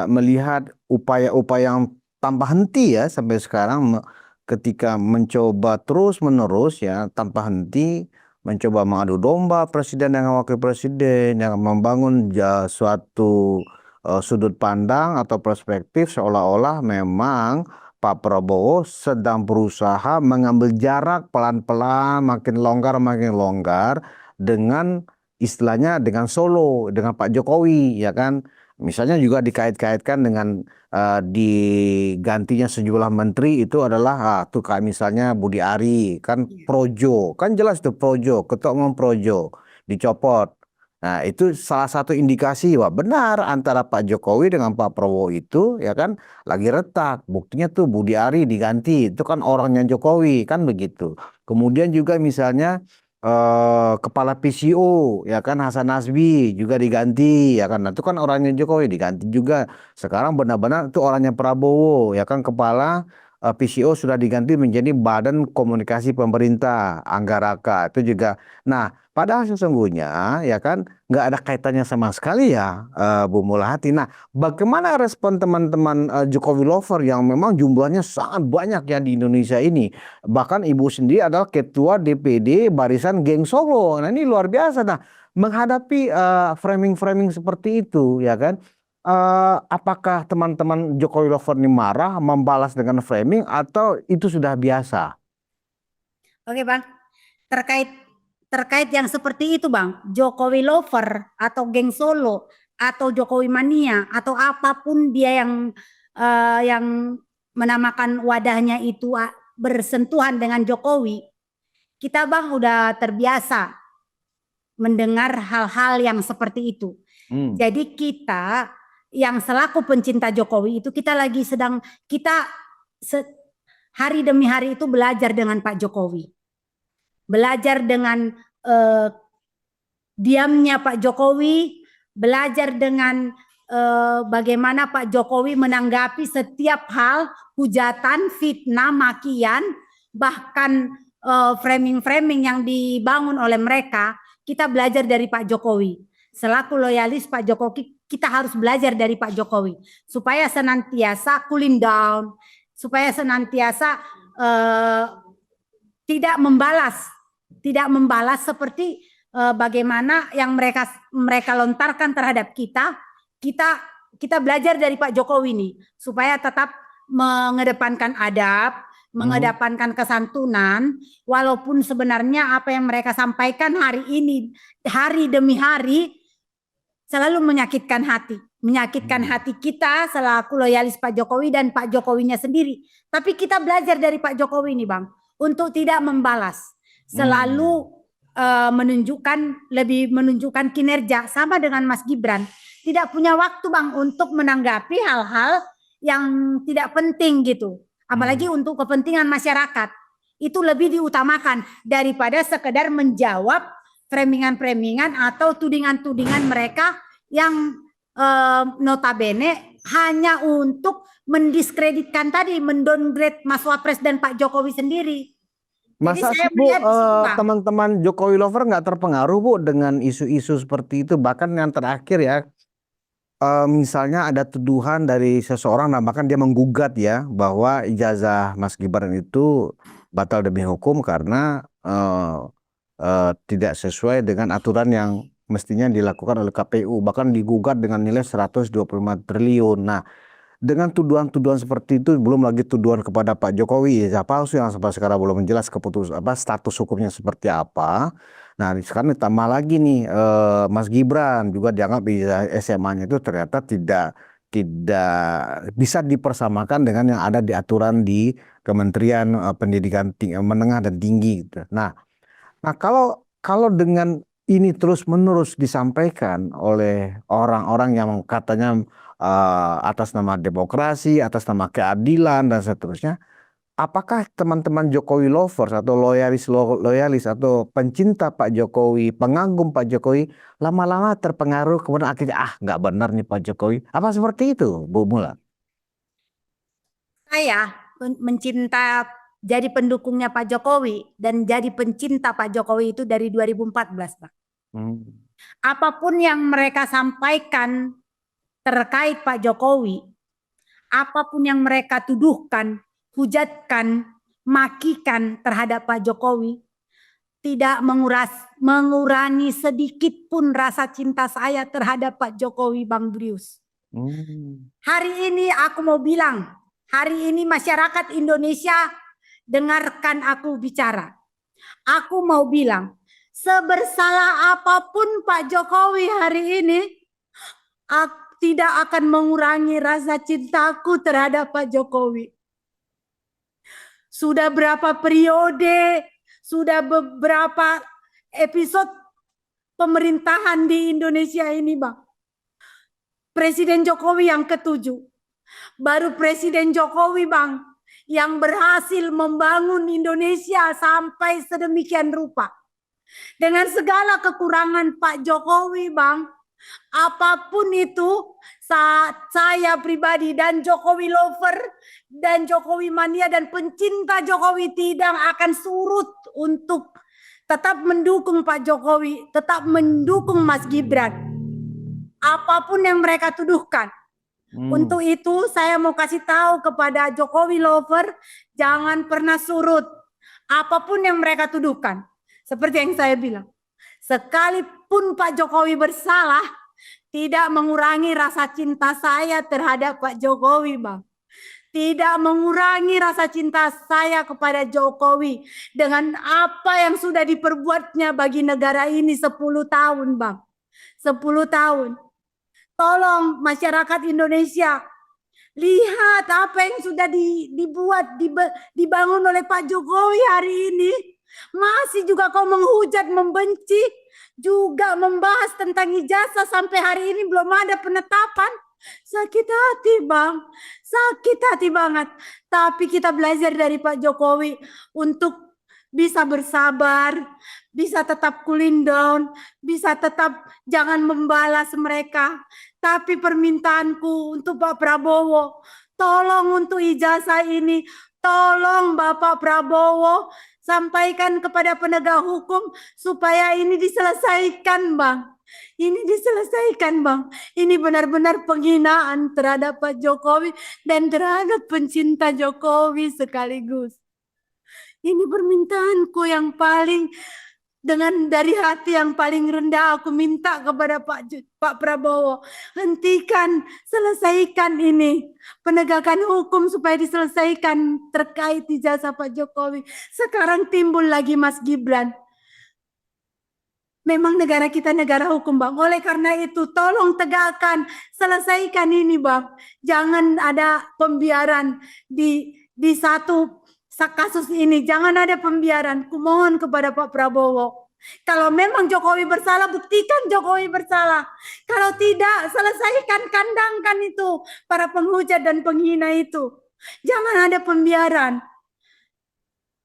melihat upaya-upaya yang tanpa henti ya sampai sekarang ketika mencoba terus-menerus ya tanpa henti mencoba mengadu domba presiden dengan wakil presiden yang membangun suatu sudut pandang atau perspektif seolah-olah memang Pak Prabowo sedang berusaha mengambil jarak pelan-pelan makin longgar dengan istilahnya dengan Solo, dengan Pak Jokowi, ya kan. Misalnya juga dikait-kaitkan dengan digantinya sejumlah menteri itu adalah tuh kayak misalnya Budi Ari, kan Projo, kan jelas tuh Projo, Ketua Umum Projo dicopot. Nah itu salah satu indikasi wah benar antara Pak Jokowi dengan Pak Prabowo itu ya kan lagi retak. Buktinya tuh Budi Ari diganti, itu kan orangnya Jokowi kan begitu. Kemudian juga misalnya kepala PCO ya kan Hasan Nasbi juga diganti ya kan. Nah, itu kan orangnya Jokowi diganti juga. Sekarang benar-benar itu orangnya Prabowo ya kan kepala PCO sudah diganti menjadi Badan Komunikasi Pemerintah Anggaraka itu juga. Nah, padahal sesungguhnya ya kan nggak ada kaitannya sama sekali ya Bu Mulahati. Nah, bagaimana respon teman-teman Jokowi lover yang memang jumlahnya sangat banyak ya di Indonesia ini. Bahkan ibu sendiri adalah ketua DPD Barisan Geng Solo. Nah, ini luar biasa. Nah, menghadapi framing-framing seperti itu ya kan. Apakah teman-teman Jokowi lover ini marah membalas dengan framing atau itu sudah biasa? Oke, Bang. Terkait yang seperti itu, Bang. Jokowi lover atau geng Solo atau Jokowi mania atau apapun dia yang menamakan wadahnya itu bersentuhan dengan Jokowi. Kita, Bang, udah terbiasa mendengar hal-hal yang seperti itu. Jadi kita yang selaku pencinta Jokowi itu kita hari demi hari itu belajar dengan Pak Jokowi. Belajar dengan diamnya Pak Jokowi, belajar dengan bagaimana Pak Jokowi menanggapi setiap hal, hujatan, fitnah, makian, bahkan framing-framing yang dibangun oleh mereka. Kita belajar dari Pak Jokowi. Selaku loyalis Pak Jokowi, kita harus belajar dari Pak Jokowi supaya senantiasa cooling down, supaya senantiasa tidak membalas seperti bagaimana yang mereka lontarkan terhadap kita. Kita belajar dari Pak Jokowi nih supaya tetap mengedepankan adab, mengedepankan kesantunan, walaupun sebenarnya apa yang mereka sampaikan hari ini, hari demi hari, selalu menyakitkan hati kita selaku loyalis Pak Jokowi dan Pak Jokowinya sendiri. Tapi kita belajar dari Pak Jokowi nih, Bang, untuk tidak membalas, selalu lebih menunjukkan kinerja. Sama dengan Mas Gibran, tidak punya waktu, Bang, untuk menanggapi hal-hal yang tidak penting gitu. Apalagi untuk kepentingan masyarakat. Itu lebih diutamakan daripada sekedar menjawab framing-framing atau tudingan-tudingan mereka yang notabene hanya untuk mendiskreditkan tadi, mendowngrade Mas Wapres dan Pak Jokowi sendiri. Masa sih Bu, teman-teman Jokowi lover nggak terpengaruh Bu dengan isu-isu seperti itu? Bahkan yang terakhir ya, misalnya ada tuduhan dari seseorang, nah bahkan dia menggugat ya bahwa ijazah Mas Gibran itu batal demi hukum karena tidak sesuai dengan aturan yang mestinya dilakukan oleh KPU. Bahkan digugat dengan nilai 125 triliun. Nah, dengan tuduhan-tuduhan seperti itu, belum lagi tuduhan kepada Pak Jokowi ya palsu yang sampai sekarang belum jelas status hukumnya seperti apa. Nah, sekarang ditambah lagi nih Mas Gibran juga dianggap di SMA-nya itu ternyata tidak bisa dipersamakan dengan yang ada di aturan di Kementerian Pendidikan Menengah dan Tinggi gitu. Nah, kalau dengan ini terus-menerus disampaikan oleh orang-orang yang katanya atas nama demokrasi, atas nama keadilan dan seterusnya, apakah teman-teman Jokowi lovers atau loyalis atau pencinta Pak Jokowi, pengagum Pak Jokowi, lama-lama terpengaruh kemudian akhirnya nggak benar nih Pak Jokowi? Apa seperti itu, Bu Mula? Saya mencinta jadi pendukungnya Pak Jokowi dan jadi pencinta Pak Jokowi itu dari 2014, Pak. Hmm. Apapun yang mereka sampaikan terkait Pak Jokowi, apapun yang mereka tuduhkan, hujatkan, makikan terhadap Pak Jokowi, tidak mengurangi sedikit pun rasa cinta saya terhadap Pak Jokowi, Bang Brius. Hari ini aku mau bilang, hari ini masyarakat Indonesia dengarkan aku bicara. Aku mau bilang, sebersalah apapun Pak Jokowi hari ini, aku tidak akan mengurangi rasa cintaku terhadap Pak Jokowi. Sudah berapa periode, sudah beberapa episode pemerintahan di Indonesia ini, Bang. Presiden Jokowi yang ketujuh. Baru Presiden Jokowi, Bang, yang berhasil membangun Indonesia sampai sedemikian rupa. Dengan segala kekurangan Pak Jokowi, Bang, apapun itu, saat saya pribadi dan Jokowi lover dan Jokowi mania dan pencinta Jokowi tidak akan surut untuk tetap mendukung Pak Jokowi, tetap mendukung Mas Gibran. Apapun yang mereka tuduhkan. Untuk itu saya mau kasih tahu kepada Jokowi lover, jangan pernah surut. Apapun yang mereka tuduhkan. Seperti yang saya bilang. Sekalipun Pak Jokowi bersalah, tidak mengurangi rasa cinta saya terhadap Pak Jokowi, Bang. Tidak mengurangi rasa cinta saya kepada Jokowi dengan apa yang sudah diperbuatnya bagi negara ini 10 tahun, Bang. 10 tahun. Tolong masyarakat Indonesia, lihat apa yang sudah dibangun oleh Pak Jokowi hari ini. Masih juga kau menghujat, membenci, juga membahas tentang ijazah sampai hari ini belum ada penetapan. Sakit hati, Bang. Sakit hati banget. Tapi kita belajar dari Pak Jokowi untuk bisa bersabar, bisa tetap cooling down, bisa tetap jangan membalas mereka. Tapi permintaanku untuk Pak Prabowo, tolong untuk ijazah ini, tolong Bapak Prabowo sampaikan kepada penegak hukum supaya ini diselesaikan, Bang. Ini diselesaikan, Bang. Ini benar-benar penghinaan terhadap Pak Jokowi dan terhadap pencinta Jokowi sekaligus. Ini permintaanku yang paling dengan dari hati yang paling rendah aku minta kepada Pak Prabowo, hentikan, selesaikan ini penegakan hukum supaya diselesaikan terkait ijazah Pak Jokowi. Sekarang timbul lagi Mas Gibran. Memang negara kita negara hukum, Bang. Oleh karena itu tolong tegakkan, selesaikan ini, Bang. Jangan ada pembiaran di satu kasus ini, jangan ada pembiaran. Kumohon kepada Pak Prabowo. Kalau memang Jokowi bersalah, buktikan Jokowi bersalah. Kalau tidak, selesaikan, kandangkan itu para penghujat dan penghina itu. Jangan ada pembiaran.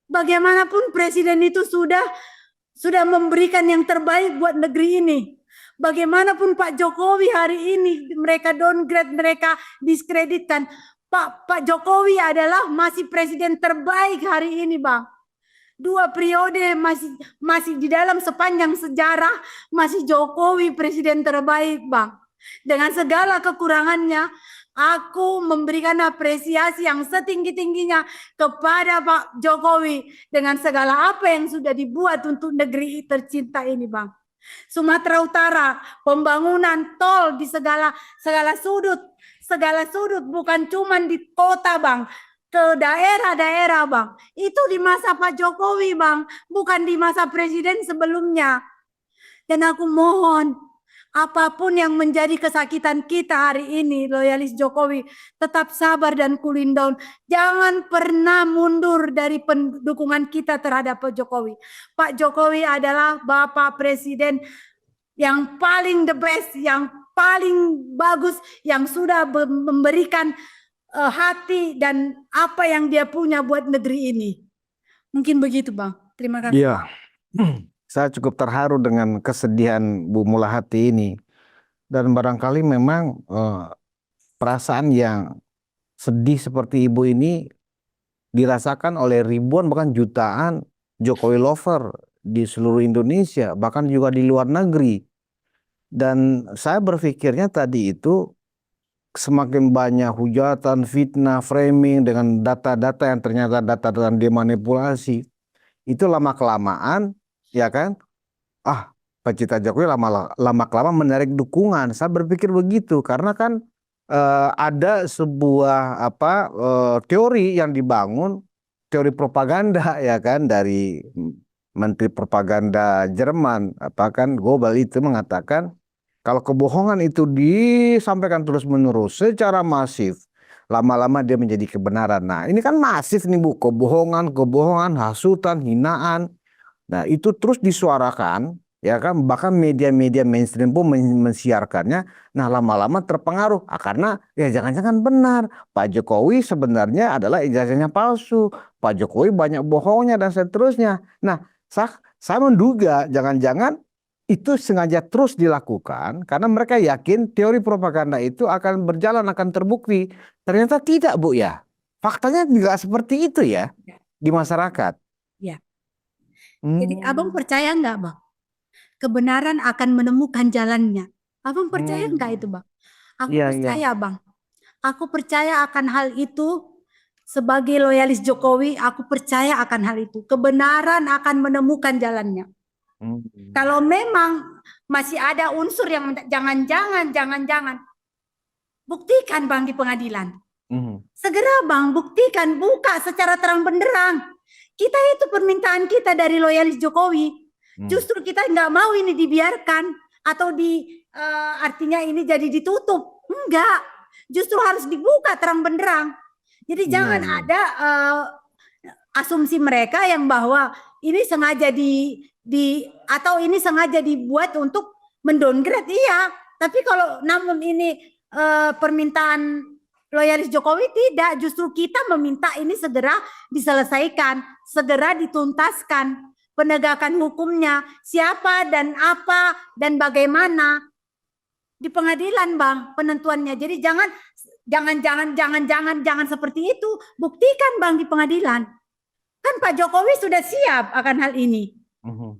Bagaimanapun presiden itu sudah memberikan yang terbaik buat negeri ini. Bagaimanapun Pak Jokowi hari ini mereka downgrade, mereka diskreditkan. Pak Jokowi adalah masih presiden terbaik hari ini, Bang. 2 periode masih di dalam sepanjang sejarah masih Jokowi presiden terbaik, Bang. Dengan segala kekurangannya, aku memberikan apresiasi yang setinggi-tingginya kepada Pak Jokowi dengan segala apa yang sudah dibuat untuk negeri tercinta ini, Bang. Sumatera Utara, pembangunan tol di segala sudut bukan cuma di kota, Bang. ke daerah-daerah, Bang. Itu di masa Pak Jokowi, Bang, bukan di masa presiden sebelumnya. Dan aku mohon, apapun yang menjadi kesakitan kita hari ini, loyalis Jokowi, tetap sabar dan cooling down. Jangan pernah mundur dari pendukungan kita terhadap Pak Jokowi. Pak Jokowi adalah Bapak Presiden yang paling the best, yang paling bagus, yang sudah memberikan hati dan apa yang dia punya buat negeri ini. Mungkin begitu, Bang. Terima kasih. Iya. Saya cukup terharu dengan kesedihan Bu Mulahati ini. Dan barangkali memang perasaan yang sedih seperti Ibu ini dirasakan oleh ribuan bahkan jutaan Jokowi lover di seluruh Indonesia, bahkan juga di luar negeri. Dan saya berpikirnya tadi itu semakin banyak hujatan, fitnah, framing dengan data-data yang ternyata data-data dimanipulasi. Itu lama-kelamaan, ya kan? Pecinta Jokowi lama-kelamaan menarik dukungan. Saya berpikir begitu karena kan ada sebuah teori yang dibangun, teori propaganda ya kan dari Menteri Propaganda Jerman, kan Goebbels itu mengatakan kalau kebohongan itu disampaikan terus-menerus secara masif, lama-lama dia menjadi kebenaran. Nah, ini kan masif nih Bu, kebohongan, hasutan, hinaan. Nah, itu terus disuarakan, ya kan, bahkan media-media mainstream pun mensiarkannya. Nah, lama-lama terpengaruh karena ya jangan-jangan benar Pak Jokowi sebenarnya adalah ijazahnya palsu, Pak Jokowi banyak bohongnya dan seterusnya. Nah, saya menduga jangan-jangan itu sengaja terus dilakukan karena mereka yakin teori propaganda itu akan berjalan, akan terbukti. Ternyata tidak, Bu ya. Faktanya juga seperti itu ya di masyarakat. Ya. Jadi Abang percaya nggak, Bang? Kebenaran akan menemukan jalannya. Abang percaya nggak itu, Bang? Aku percaya, Bang. Aku percaya akan hal itu. Sebagai loyalis Jokowi, aku percaya akan hal itu. Kebenaran akan menemukan jalannya. Kalau memang masih ada unsur yang jangan-jangan, buktikan, Bang, di pengadilan. Segera, Bang, buktikan, buka secara terang benderang. Kita itu permintaan kita dari loyalis Jokowi. Justru kita nggak mau ini dibiarkan atau artinya ini jadi ditutup. Enggak, justru harus dibuka terang benderang. Jadi jangan ada asumsi mereka yang bahwa ini sengaja atau ini sengaja dibuat untuk mendowngrade. Iya, tapi kalau namun ini permintaan loyalis Jokowi, tidak, justru kita meminta ini segera diselesaikan, segera dituntaskan penegakan hukumnya, siapa dan apa dan bagaimana di pengadilan, Bang, penentuannya. Jadi jangan seperti itu, buktikan, Bang, di pengadilan. Kan Pak Jokowi sudah siap akan hal ini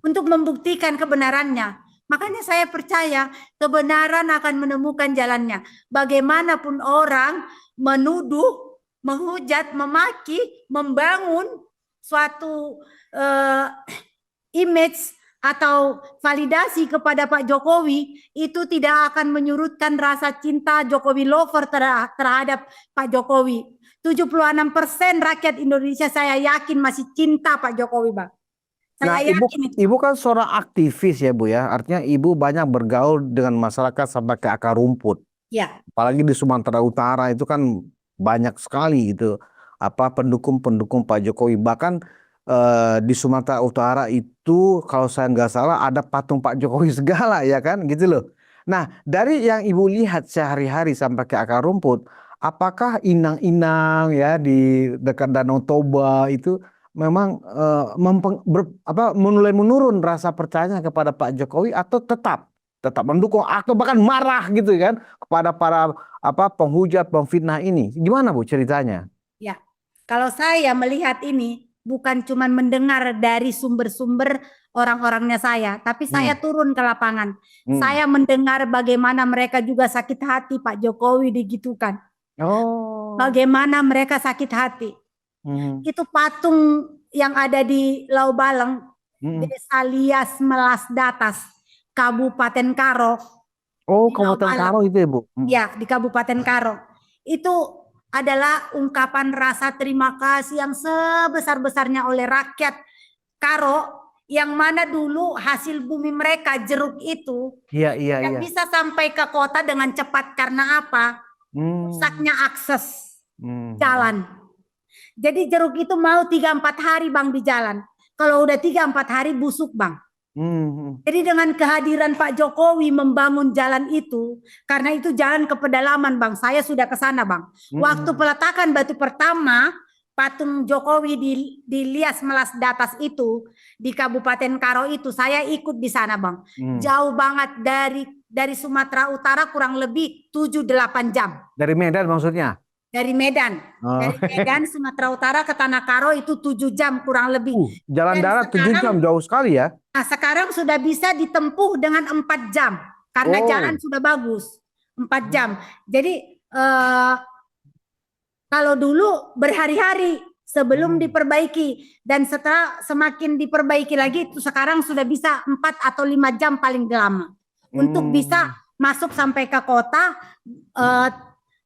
untuk membuktikan kebenarannya. Makanya saya percaya kebenaran akan menemukan jalannya. Bagaimanapun orang menuduh, menghujat, memaki, membangun suatu image atau validasi kepada Pak Jokowi, itu tidak akan menyurutkan rasa cinta Jokowi lover terhadap Pak Jokowi. 76% rakyat Indonesia saya yakin masih cinta Pak Jokowi, Bang. Nah, ibu kan seorang aktivis ya, Bu ya. Artinya ibu banyak bergaul dengan masyarakat sampai ke akar rumput. Ya. Apalagi di Sumatera Utara itu kan banyak sekali itu pendukung-pendukung Pak Jokowi. Bahkan di Sumatera Utara itu kalau saya nggak salah ada patung Pak Jokowi segala ya kan, gitu loh. Nah, dari yang ibu lihat sehari-hari sampai ke akar rumput, apakah inang-inang ya di dekat Danau Toba itu memang mulai menurun rasa percayanya kepada Pak Jokowi atau tetap mendukung atau bahkan marah gitu kan kepada para penghujat, pemfitnah ini? Gimana, Bu, ceritanya? Ya, kalau saya melihat ini bukan cuma mendengar dari sumber-sumber orang-orangnya saya, tapi saya turun ke lapangan. Saya mendengar bagaimana mereka juga sakit hati Pak Jokowi digitukan. Bagaimana mereka sakit hati. Itu patung yang ada di Lau Baleng, Desa Lias Melas Datas, Kabupaten Karo. Kabupaten Karo itu ya, Bu? Ya, di Kabupaten Karo. Itu adalah ungkapan rasa terima kasih yang sebesar-besarnya oleh rakyat Karo, yang mana dulu hasil bumi mereka jeruk itu Iya, iya, tidak iya. bisa sampai ke kota dengan cepat karena apa? Rusaknya akses jalan. Jadi jeruk itu mau 3-4 hari Bang di jalan. Kalau udah 3-4 hari busuk Bang. Jadi dengan kehadiran Pak Jokowi membangun jalan itu, karena itu jalan ke pedalaman Bang, saya sudah ke sana Bang. Waktu peletakan batu pertama, patung Jokowi di Lias Melas Datas itu, di Kabupaten Karo itu, saya ikut di sana Bang. Jauh banget dari Sumatera Utara kurang lebih 7-8 jam. Dari Medan maksudnya? Dari Medan. Dari Medan, Sumatera Utara ke Tanah Karo itu 7 jam kurang lebih. Jalan darat 7 jam, jauh sekali ya. Nah, sekarang sudah bisa ditempuh dengan 4 jam. Karena jalan sudah bagus. 4 jam. Jadi kalau dulu berhari-hari sebelum diperbaiki. Dan setelah semakin diperbaiki lagi, itu sekarang sudah bisa 4 atau 5 jam paling lama. Untuk bisa masuk sampai ke kota,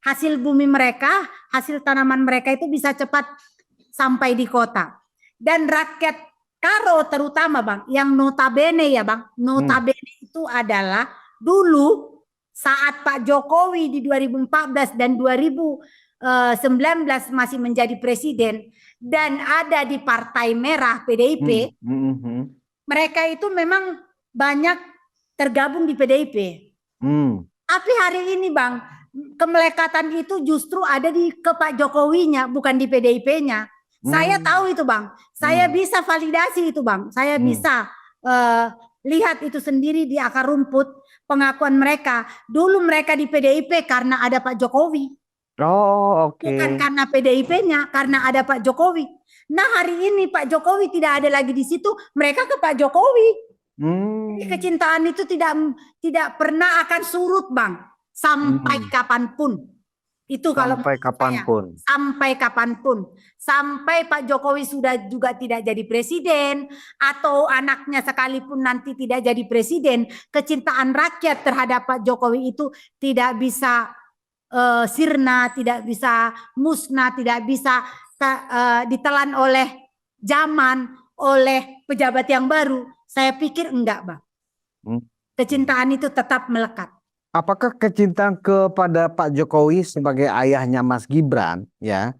hasil bumi mereka, hasil tanaman mereka itu bisa cepat sampai di kota. Dan rakyat Karo terutama Bang, yang notabene ya Bang, notabene itu adalah dulu saat Pak Jokowi di 2014 dan 2019 masih menjadi presiden dan ada di Partai Merah PDIP, mereka itu memang banyak tergabung di PDIP. Tapi hari ini Bang, kemelekatan itu justru ada ke Pak Jokowinya, bukan di PDIP-nya. Saya tahu itu Bang, saya bisa validasi itu Bang, saya bisa lihat itu sendiri di akar rumput pengakuan mereka. Dulu mereka di PDIP karena ada Pak Jokowi. Bukan karena PDIP-nya, karena ada Pak Jokowi. Nah hari ini Pak Jokowi tidak ada lagi di situ, mereka ke Pak Jokowi. Jadi kecintaan itu tidak pernah akan surut Bang, sampai kapanpun. Itu kalau sampai kapanpun. Sampai kapanpun. Sampai Pak Jokowi sudah juga tidak jadi presiden, atau anaknya sekalipun nanti tidak jadi presiden, kecintaan rakyat terhadap Pak Jokowi itu tidak bisa sirna, tidak bisa musnah, tidak bisa ditelan oleh zaman, oleh pejabat yang baru. Saya pikir enggak Bang. Kecintaan itu tetap melekat. Apakah kecintaan kepada Pak Jokowi sebagai ayahnya Mas Gibran ya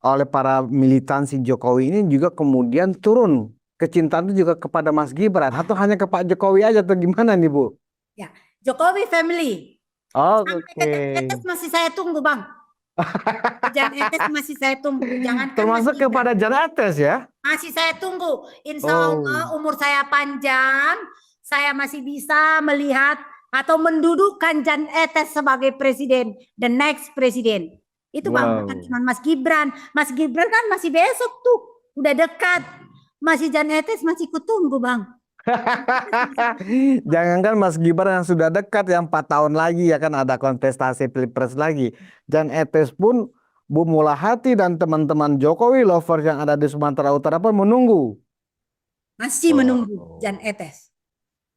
oleh para militansi Jokowi ini juga kemudian turun kecintaan itu juga kepada Mas Gibran atau hanya ke Pak Jokowi aja atau gimana nih Bu? Ya, Jokowi family. Etes masih saya tunggu Bang. Jan Etes masih saya tunggu. Jangan termasuk kepada Jan Etes ya? Masih saya tunggu. Insya Allah umur saya panjang, saya masih bisa melihat atau mendudukkan Jan Etes sebagai presiden, the next presiden. Itu Bang, bukan cuma Mas Gibran. Mas Gibran kan masih besok tuh, udah dekat. Masih Jan Etes masih kutunggu Bang. Jangankan Mas Gibran yang sudah dekat, yang 4 tahun lagi ya kan ada kontestasi pilpres lagi. Jan Etes pun Bu Mulahati dan teman-teman Jokowi lovers yang ada di Sumatera Utara pun menunggu. Masih menunggu Jan Etes.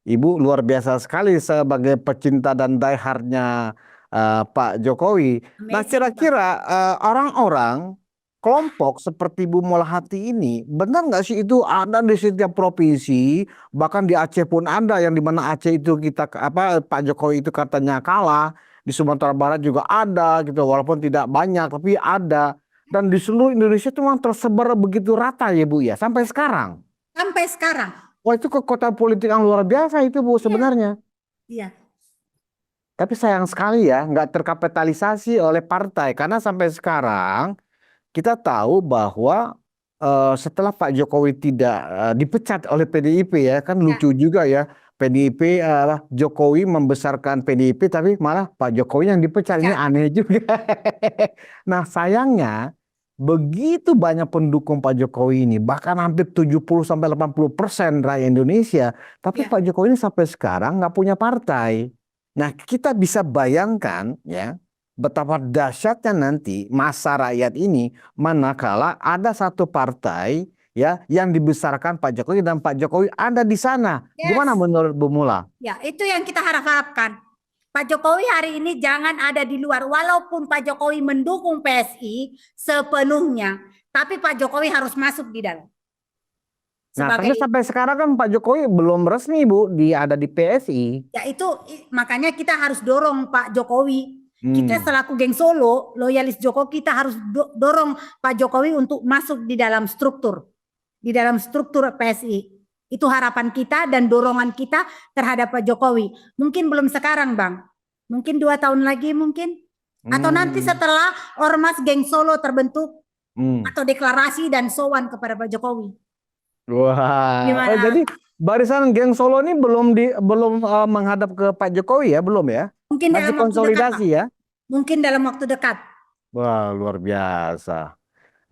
Ibu luar biasa sekali sebagai pecinta dan diehardnya Pak Jokowi. Nah kira-kira orang-orang kelompok seperti Bu Mulahati ini benar nggak sih itu ada di setiap provinsi, bahkan di Aceh pun ada, yang dimana Aceh itu Pak Jokowi itu katanya kalah, di Sumatera Barat juga ada gitu walaupun tidak banyak tapi ada, dan di seluruh Indonesia itu memang tersebar begitu rata ya Bu ya sampai sekarang. Sampai sekarang. Wah itu kekuatan politik yang luar biasa itu Bu sebenarnya. Iya. Tapi sayang sekali ya nggak terkapitalisasi oleh partai karena sampai sekarang kita tahu bahwa setelah Pak Jokowi tidak dipecat oleh PDIP ya kan lucu juga ya, PDIP Jokowi membesarkan PDIP tapi malah Pak Jokowi yang dipecat, ini aneh juga. Nah sayangnya begitu banyak pendukung Pak Jokowi ini, bahkan hampir 70-80% rakyat Indonesia, tapi Pak Jokowi ini sampai sekarang nggak punya partai. Nah kita bisa bayangkan ya betapa dahsyatnya nanti masa rakyat ini manakala ada satu partai ya yang dibesarkan Pak Jokowi dan Pak Jokowi ada di sana. Gimana menurut Bu Mula? Ya, itu yang kita harapkan. Pak Jokowi hari ini jangan ada di luar. Walaupun Pak Jokowi mendukung PSI sepenuhnya, tapi Pak Jokowi harus masuk di dalam. Nah, tapi Sebagai sampai sekarang kan Pak Jokowi belum resmi, Bu, ada di PSI. ya itu makanya kita harus dorong Pak Jokowi. Kita Hmm. selaku geng Solo, loyalis Jokowi, kita harus dorong Pak Jokowi untuk masuk di dalam struktur PSI. Itu harapan kita dan dorongan kita terhadap Pak Jokowi. Mungkin belum sekarang, Bang. Mungkin 2 tahun lagi mungkin. Atau nanti setelah Ormas Geng Solo terbentuk atau deklarasi dan sowan kepada Pak Jokowi. Wah, Gimana? jadi barisan geng Solo ini belum menghadap ke Pak Jokowi ya, belum ya? Mungkin Masih dalam waktu dekat, konsolidasi Pak. ya? Mungkin dalam waktu dekat. Wah, luar biasa.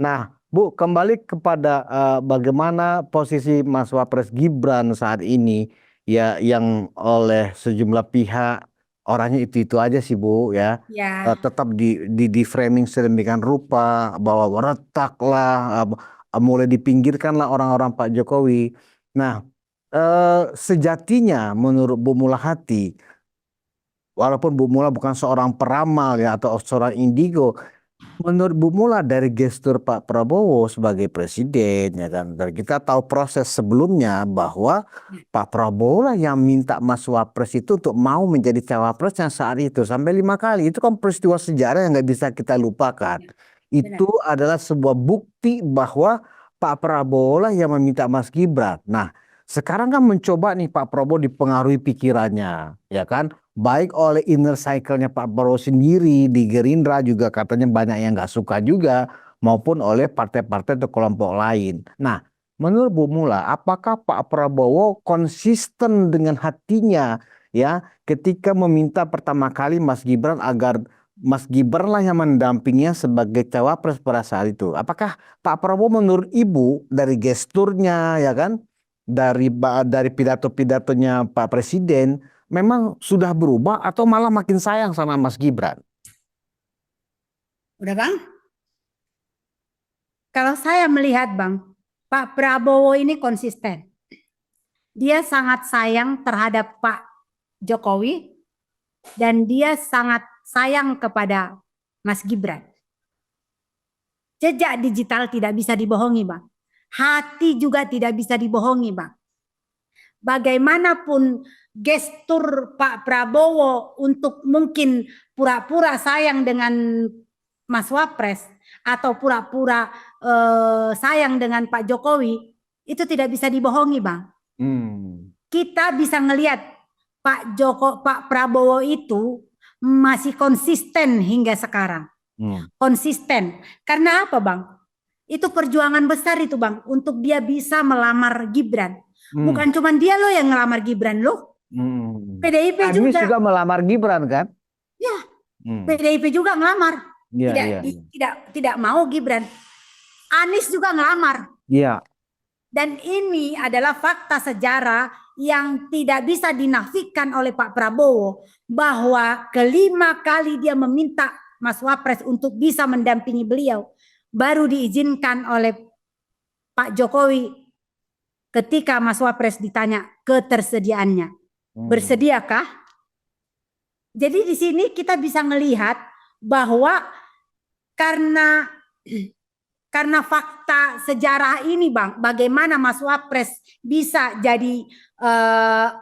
Nah, Bu, kembali kepada bagaimana posisi Mas Wapres Gibran saat ini ya, yang oleh sejumlah pihak orangnya itu aja sih, Bu, ya. Ya. Tetap di framing sedemikian rupa bahwa retak lah, mulai dipinggirkan lah orang-orang Pak Jokowi. Nah, sejatinya menurut Bu Mulahati, walaupun Bu Mula bukan seorang peramal ya atau seorang indigo, menurut Bu Mula dari gestur Pak Prabowo sebagai presiden ya kan, dan kita tahu proses sebelumnya bahwa Pak Prabowo lah yang minta Mas Wapres itu untuk mau menjadi cawapresnya saat itu sampai 5 kali. Itu kan peristiwa sejarah yang nggak bisa kita lupakan. Itu adalah sebuah bukti bahwa Pak Prabowo lah yang meminta Mas Gibran. Nah, sekarang kan mencoba nih Pak Prabowo dipengaruhi pikirannya, ya kan? Baik oleh inner cycle-nya Pak Prabowo sendiri di Gerindra juga katanya banyak yang nggak suka juga, maupun oleh partai-partai atau kelompok lain. Nah, menurut Bu Mula, apakah Pak Prabowo konsisten dengan hatinya ya ketika meminta pertama kali Mas Gibran agar Mas Gibran lah yang mendampinginya sebagai cawapres pada saat itu? Apakah Pak Prabowo menurut Ibu dari gesturnya ya kan, dari pidato-pidatonya Pak Presiden memang sudah berubah atau malah makin sayang sama Mas Gibran? Udah, Bang? Kalau saya melihat, Bang, Pak Prabowo ini konsisten. Dia sangat sayang terhadap Pak Jokowi dan dia sangat sayang kepada Mas Gibran. Jejak digital tidak bisa dibohongi, Bang. Hati juga tidak bisa dibohongi, Bang. Bagaimanapun gestur Pak Prabowo untuk mungkin pura-pura sayang dengan Mas Wapres atau pura-pura sayang dengan Pak Jokowi, itu tidak bisa dibohongi, Bang. Kita bisa ngelihat Pak Prabowo itu masih konsisten hingga sekarang. Konsisten. Karena apa, Bang? Itu perjuangan besar itu, Bang, untuk dia bisa melamar Gibran. Bukan cuma dia loh yang ngelamar Gibran loh. PDIP Anies juga melamar Gibran kan? Ya, PDIP juga ngelamar. Iya, Tidak mau Gibran. Anies juga ngelamar. Iya. Dan ini adalah fakta sejarah yang tidak bisa dinafikan oleh Pak Prabowo, bahwa kelima kali dia meminta Mas Wapres untuk bisa mendampingi beliau, baru diizinkan oleh Pak Jokowi ketika Mas Wapres ditanya ketersediaannya. Bersediakah? Jadi di sini kita bisa melihat bahwa karena fakta sejarah ini, Bang, bagaimana Mas Wapres bisa jadi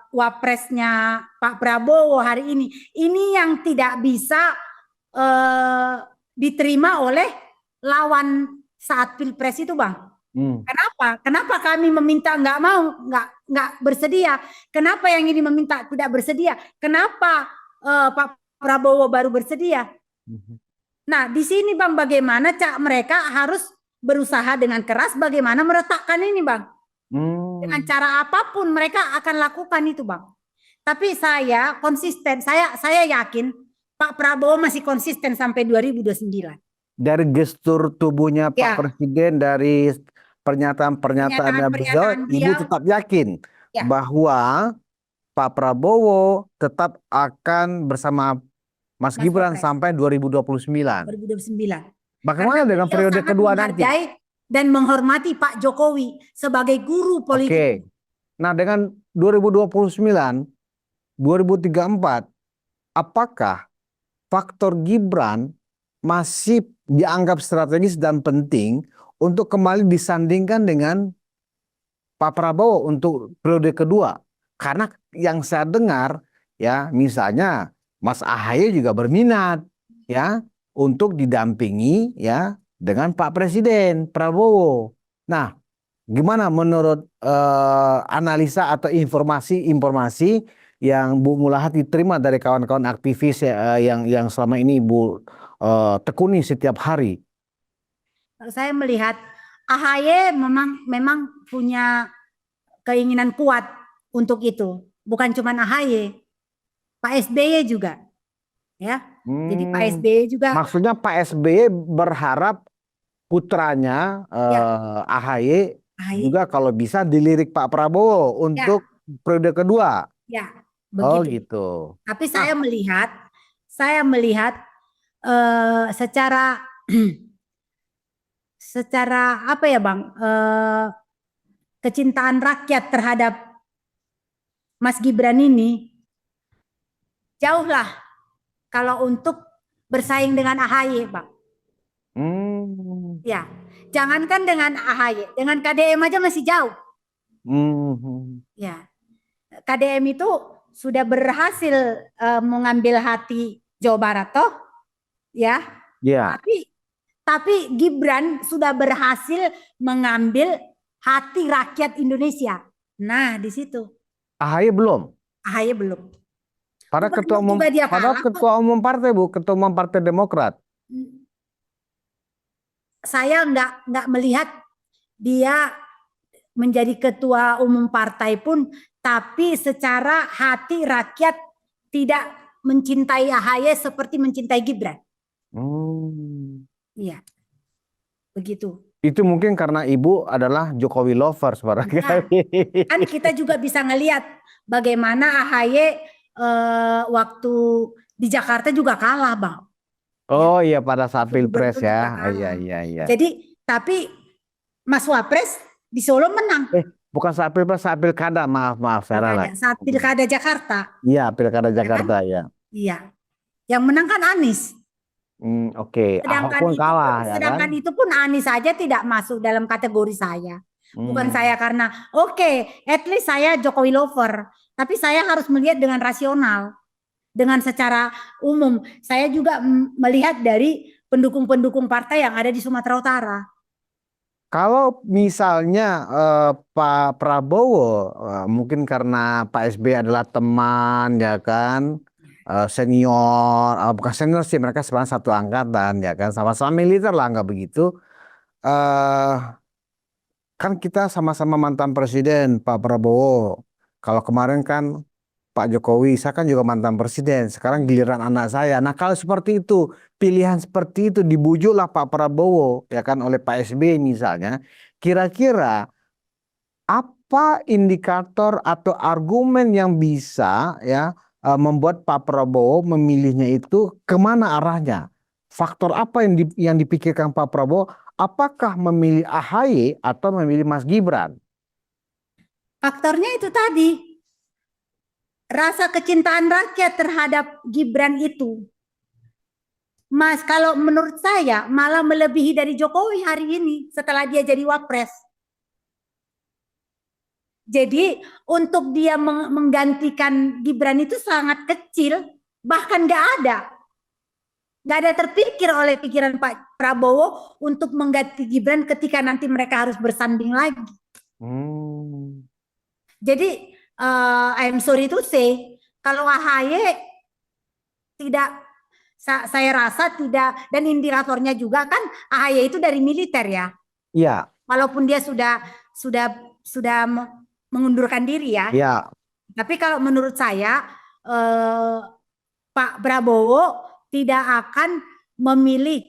wapresnya Pak Prabowo hari ini yang tidak bisa diterima oleh lawan saat Pilpres itu, Bang. Kenapa? Kenapa kami meminta nggak bersedia? Kenapa yang ini meminta tidak bersedia? Kenapa Pak Prabowo baru bersedia? Nah, di sini, Bang, bagaimana mereka harus berusaha dengan keras bagaimana meretakkan ini, Bang. Dengan cara apapun mereka akan lakukan itu, Bang. Tapi saya konsisten, saya yakin Pak Prabowo masih konsisten sampai 2029. Dari gestur tubuhnya Pak Presiden, dari pernyataan-pernyataannya beliau, Ibu tetap yakin bahwa Pak Prabowo tetap akan bersama Mas Gibran sampai 2029. Bagaimana dengan periode kedua nanti? Dan menghormati Pak Jokowi sebagai guru politik. Nah, dengan 2029, 2034, apakah faktor Gibran masih dianggap strategis dan penting untuk kembali disandingkan dengan Pak Prabowo untuk periode kedua? Karena yang saya dengar ya, misalnya Mas Ahaye juga berminat ya untuk didampingi ya dengan Pak Presiden Prabowo. Nah, gimana menurut analisa atau informasi-informasi yang Bu Mulahati terima dari kawan-kawan aktivis yang selama ini Ibu tekuni setiap hari? Saya melihat AHY memang punya keinginan kuat untuk itu. Bukan cuma AHY, Pak SBY juga, ya. Jadi Pak SBY juga. Maksudnya Pak SBY berharap putranya Ya, AHY AHY, juga kalau bisa dilirik Pak Prabowo ya, untuk periode kedua. ya, Oh begitu. gitu. Tapi Nah, saya melihat secara secara apa ya Bang, kecintaan rakyat terhadap Mas Gibran ini jauh lah kalau untuk bersaing dengan AHY, Bang. hmm, Ya, jangankan dengan AHY, dengan KDM aja masih jauh. hmm, Ya, KDM itu sudah berhasil mengambil hati Jawa Barat toh, ya. ya, Tapi Gibran sudah berhasil mengambil hati rakyat Indonesia. Nah, di situ AHY belum. AHY belum. Pada Gubernur juga dia pada kalah kok. ketua umum partai Bu, ketua umum Partai Demokrat. Saya nggak melihat dia menjadi ketua umum partai pun, tapi secara hati rakyat tidak mencintai AHY seperti mencintai Gibran. Hmm. Iya, begitu. Itu mungkin karena Ibu adalah Jokowi lovers Nah, barangkali. kan kita juga bisa ngelihat bagaimana AHY waktu di Jakarta juga kalah, Bang. Ya, Oh iya, pada saat waktu Pilpres gubernur juga ya. Iya, kalah. iya, iya. Jadi, tapi Mas Wapres di Solo menang. Bukan saat Pilpres, saat Pilkada. Maaf, maaf, salah lah. Saat pilkada Jakarta, Iya, Pilkada ya kan? Jakarta ya. Iya. Yang menang kan Anies. Oke. Ahok pun kalah ya kan. Sedangkan itu pun Anies saja tidak masuk dalam kategori saya. Bukan saya karena oke, at least saya Jokowi lover, tapi saya harus melihat dengan rasional, dengan secara umum. Saya juga melihat dari pendukung-pendukung partai yang ada di Sumatera Utara. Kalau misalnya Pak Prabowo, mungkin karena Pak SBY adalah teman ya kan, senior, bukan senior sih, mereka sebenarnya satu angkatan ya kan, sama-sama militer lah, nggak begitu. eh Kan kita sama-sama mantan presiden, Pak Prabowo. Kalau kemarin kan Pak Jokowi, saya kan juga mantan presiden. Sekarang giliran anak saya. Nah, kalau seperti itu, pilihan seperti itu dibujuklah Pak Prabowo, ya kan, oleh Pak SBY misalnya. Kira-kira apa indikator atau argumen yang bisa ya membuat Pak Prabowo memilihnya itu kemana arahnya? Faktor apa yang dipikirkan Pak Prabowo? Apakah memilih AHY atau memilih Mas Gibran? Faktornya itu tadi, rasa kecintaan rakyat terhadap Gibran itu. Mas, kalau menurut saya malah melebihi dari Jokowi hari ini setelah dia jadi wapres. Jadi untuk dia menggantikan Gibran itu sangat kecil, bahkan nggak ada. Nggak ada terpikir oleh pikiran Pak Prabowo untuk mengganti Gibran ketika nanti mereka harus bersanding lagi. Jadi I'm sorry to say, kalau AHY tidak, saya rasa tidak, dan indikatornya juga kan AHY itu dari militer ya. Iya. Walaupun dia sudah mengundurkan diri ya. Iya. Tapi kalau menurut saya Pak Prabowo tidak akan memilih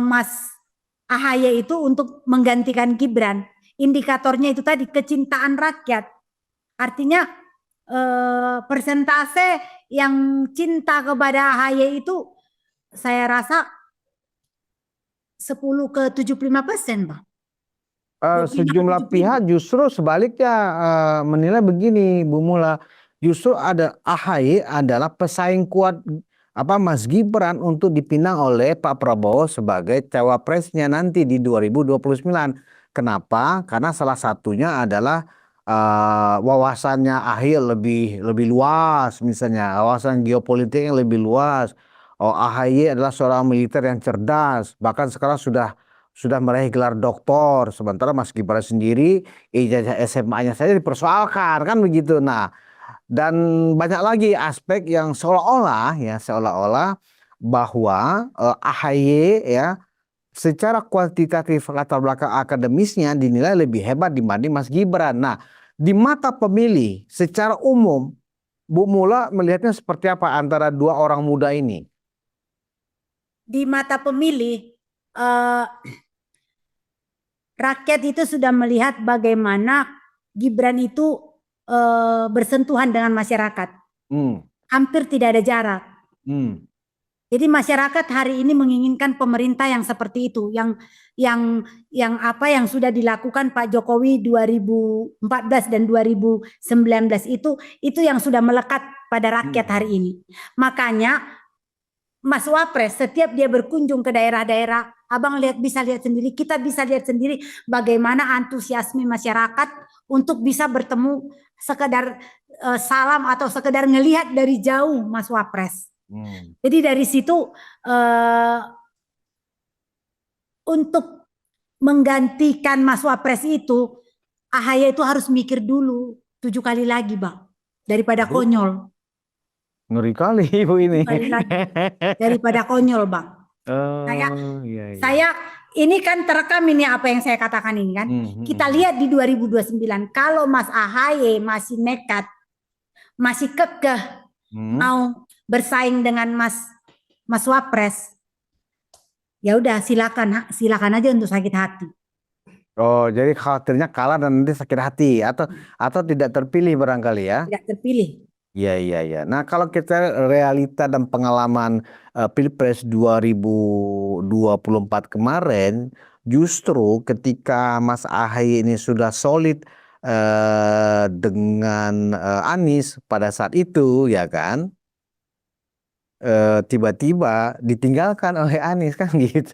Mas AHY itu untuk menggantikan Gibran. Indikatornya itu tadi kecintaan rakyat. Artinya persentase yang cinta kepada AHY itu saya rasa 10 ke 75%, Bang. Sejumlah 25 ke 75. pihak justru sebaliknya menilai begini, Bu Mula. Justru ada AHY adalah pesaing kuat Mas Gibran untuk dipinang oleh Pak Prabowo sebagai cawapresnya nanti di 2029. Kenapa? Karena salah satunya adalah wawasannya AHY lebih luas, misalnya wawasan geopolitik yang lebih luas. Oh, AHY adalah seorang militer yang cerdas, bahkan sekarang sudah meraih gelar doktor, sementara Mas Gibran sendiri ijazah SMA-nya saja dipersoalkan, kan begitu. Nah, dan banyak lagi aspek yang seolah-olah bahwa AHY ya secara kuantitatif latar belakang akademisnya dinilai lebih hebat dibanding Mas Gibran. Nah, di mata pemilih secara umum Bu Mula melihatnya seperti apa antara dua orang muda ini? Di mata pemilih, rakyat itu sudah melihat bagaimana Gibran itu bersentuhan dengan masyarakat. Hampir tidak ada jarak. Jadi masyarakat hari ini menginginkan pemerintah yang seperti itu, yang apa yang sudah dilakukan Pak Jokowi 2014 dan 2019 itu yang sudah melekat pada rakyat hari ini. Makanya Mas Wapres setiap dia berkunjung ke daerah-daerah, Abang bisa lihat sendiri, kita bisa lihat sendiri bagaimana antusiasme masyarakat untuk bisa bertemu, sekedar salam atau sekedar ngelihat dari jauh Mas Wapres. Jadi dari situ untuk menggantikan Mas Wapres itu, AHY itu harus mikir dulu 7 kali lagi, Bang, daripada konyol. Ngeri kali Ibu ini. Daripada konyol, Bang. Saya ini kan terekam ini apa yang saya katakan ini kan. Kita lihat di 2029 kalau Mas AHY masih nekat, masih kekeh mau bersaing dengan Mas Wapres, ya udah silakan aja untuk sakit hati. Oh, jadi khawatirnya kalah dan nanti sakit hati atau tidak terpilih barangkali ya? Tidak terpilih. Iya. Nah, kalau kita realita dan pengalaman Pilpres 2024 kemarin, justru ketika Mas AHY ini sudah solid dengan Anies pada saat itu, ya kan? Tiba-tiba ditinggalkan oleh Anies kan gitu.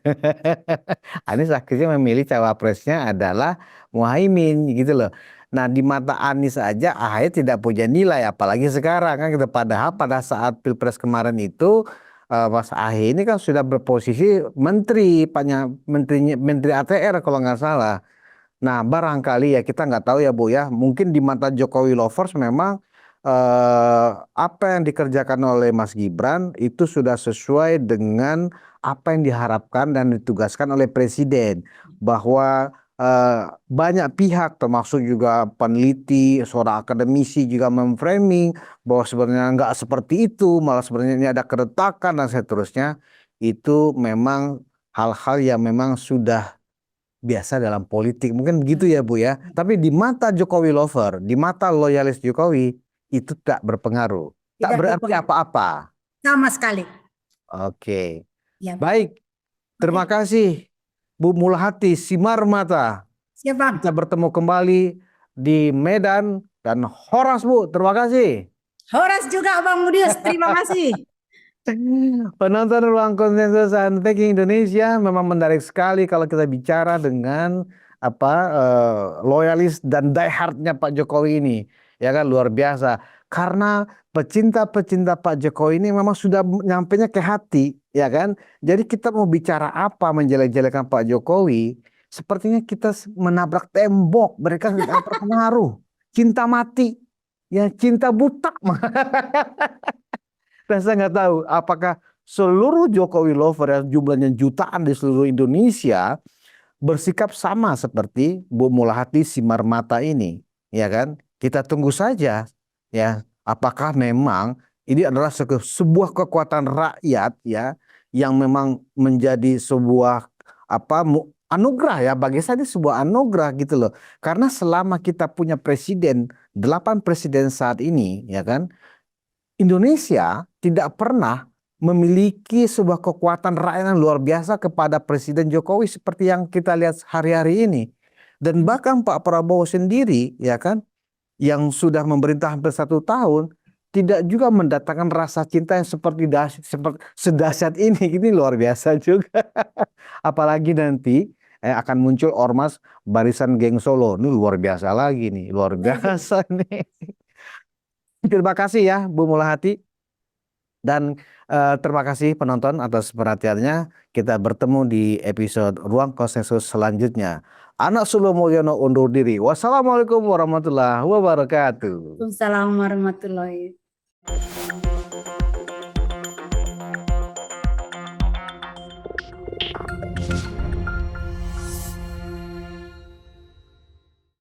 Anies akhirnya memilih cawapresnya adalah Muhaimin gitu loh. Nah, di mata Anies aja AHY tidak punya nilai, apalagi sekarang kan gitu. Padahal pada saat Pilpres kemarin itu Mas AHY ini kan sudah berposisi menteri ATR kalau nggak salah. Nah, barangkali ya kita nggak tahu ya Bu ya. Mungkin di mata Jokowi lovers memang apa yang dikerjakan oleh Mas Gibran itu sudah sesuai dengan apa yang diharapkan dan ditugaskan oleh Presiden, bahwa banyak pihak termasuk juga peneliti, seorang akademisi juga memframing bahwa sebenarnya nggak seperti itu, malah sebenarnya ini ada keretakan dan seterusnya. Itu memang hal-hal yang memang sudah biasa dalam politik, mungkin begitu ya Bu ya. Tapi di mata Jokowi lover, di mata loyalis Jokowi itu tak berpengaruh, tak berarti apa-apa sama sekali. Oke. Ya. Baik, terima kasih Bu Mulahati Simar Mata. Siap. Kita bertemu kembali di Medan dan Horas Bu, terima kasih. Horas juga Bang Mudius, terima kasih. Penonton Ruang Konsensus and Thinking Indonesia, memang menarik sekali kalau kita bicara dengan loyalis dan diehardnya Pak Jokowi ini, ya kan, luar biasa. Karena pecinta-pecinta Pak Jokowi ini memang sudah nyampenya ke hati, ya kan. Jadi kita mau bicara apa, menjelek-jelekan Pak Jokowi, sepertinya kita menabrak tembok. Mereka tidak terpengaruh, cinta mati, ya cinta buta. Dan saya nggak tahu apakah seluruh Jokowi lover yang jumlahnya jutaan di seluruh Indonesia bersikap sama seperti Bu Mulahati Simar Mata ini, ya kan? Kita tunggu saja, ya. Apakah memang ini adalah sebuah kekuatan rakyat, ya, yang memang menjadi sebuah anugerah, ya, bagi saya ini sebuah anugerah gitu loh. Karena selama kita punya presiden, 8 presiden saat ini, ya kan? Indonesia tidak pernah memiliki sebuah kekuatan rakyat yang luar biasa kepada Presiden Jokowi seperti yang kita lihat hari-hari ini. Dan bahkan Pak Prabowo sendiri, ya kan, yang sudah memerintah hampir 1 tahun tidak juga mendatangkan rasa cinta yang seperti sedahsyat ini. Ini luar biasa juga. Apalagi nanti akan muncul ormas Barisan Geng Solo. Ini luar biasa lagi nih, luar biasa nih. Terima kasih ya Bu Mulahati. Dan terima kasih penonton atas perhatiannya. Kita bertemu di episode Ruang Konsensus selanjutnya. Anak Sulu Mulyono undur diri. Wassalamualaikum warahmatullahi wabarakatuh. Waalaikumsalam warahmatullahi wabarakatuh.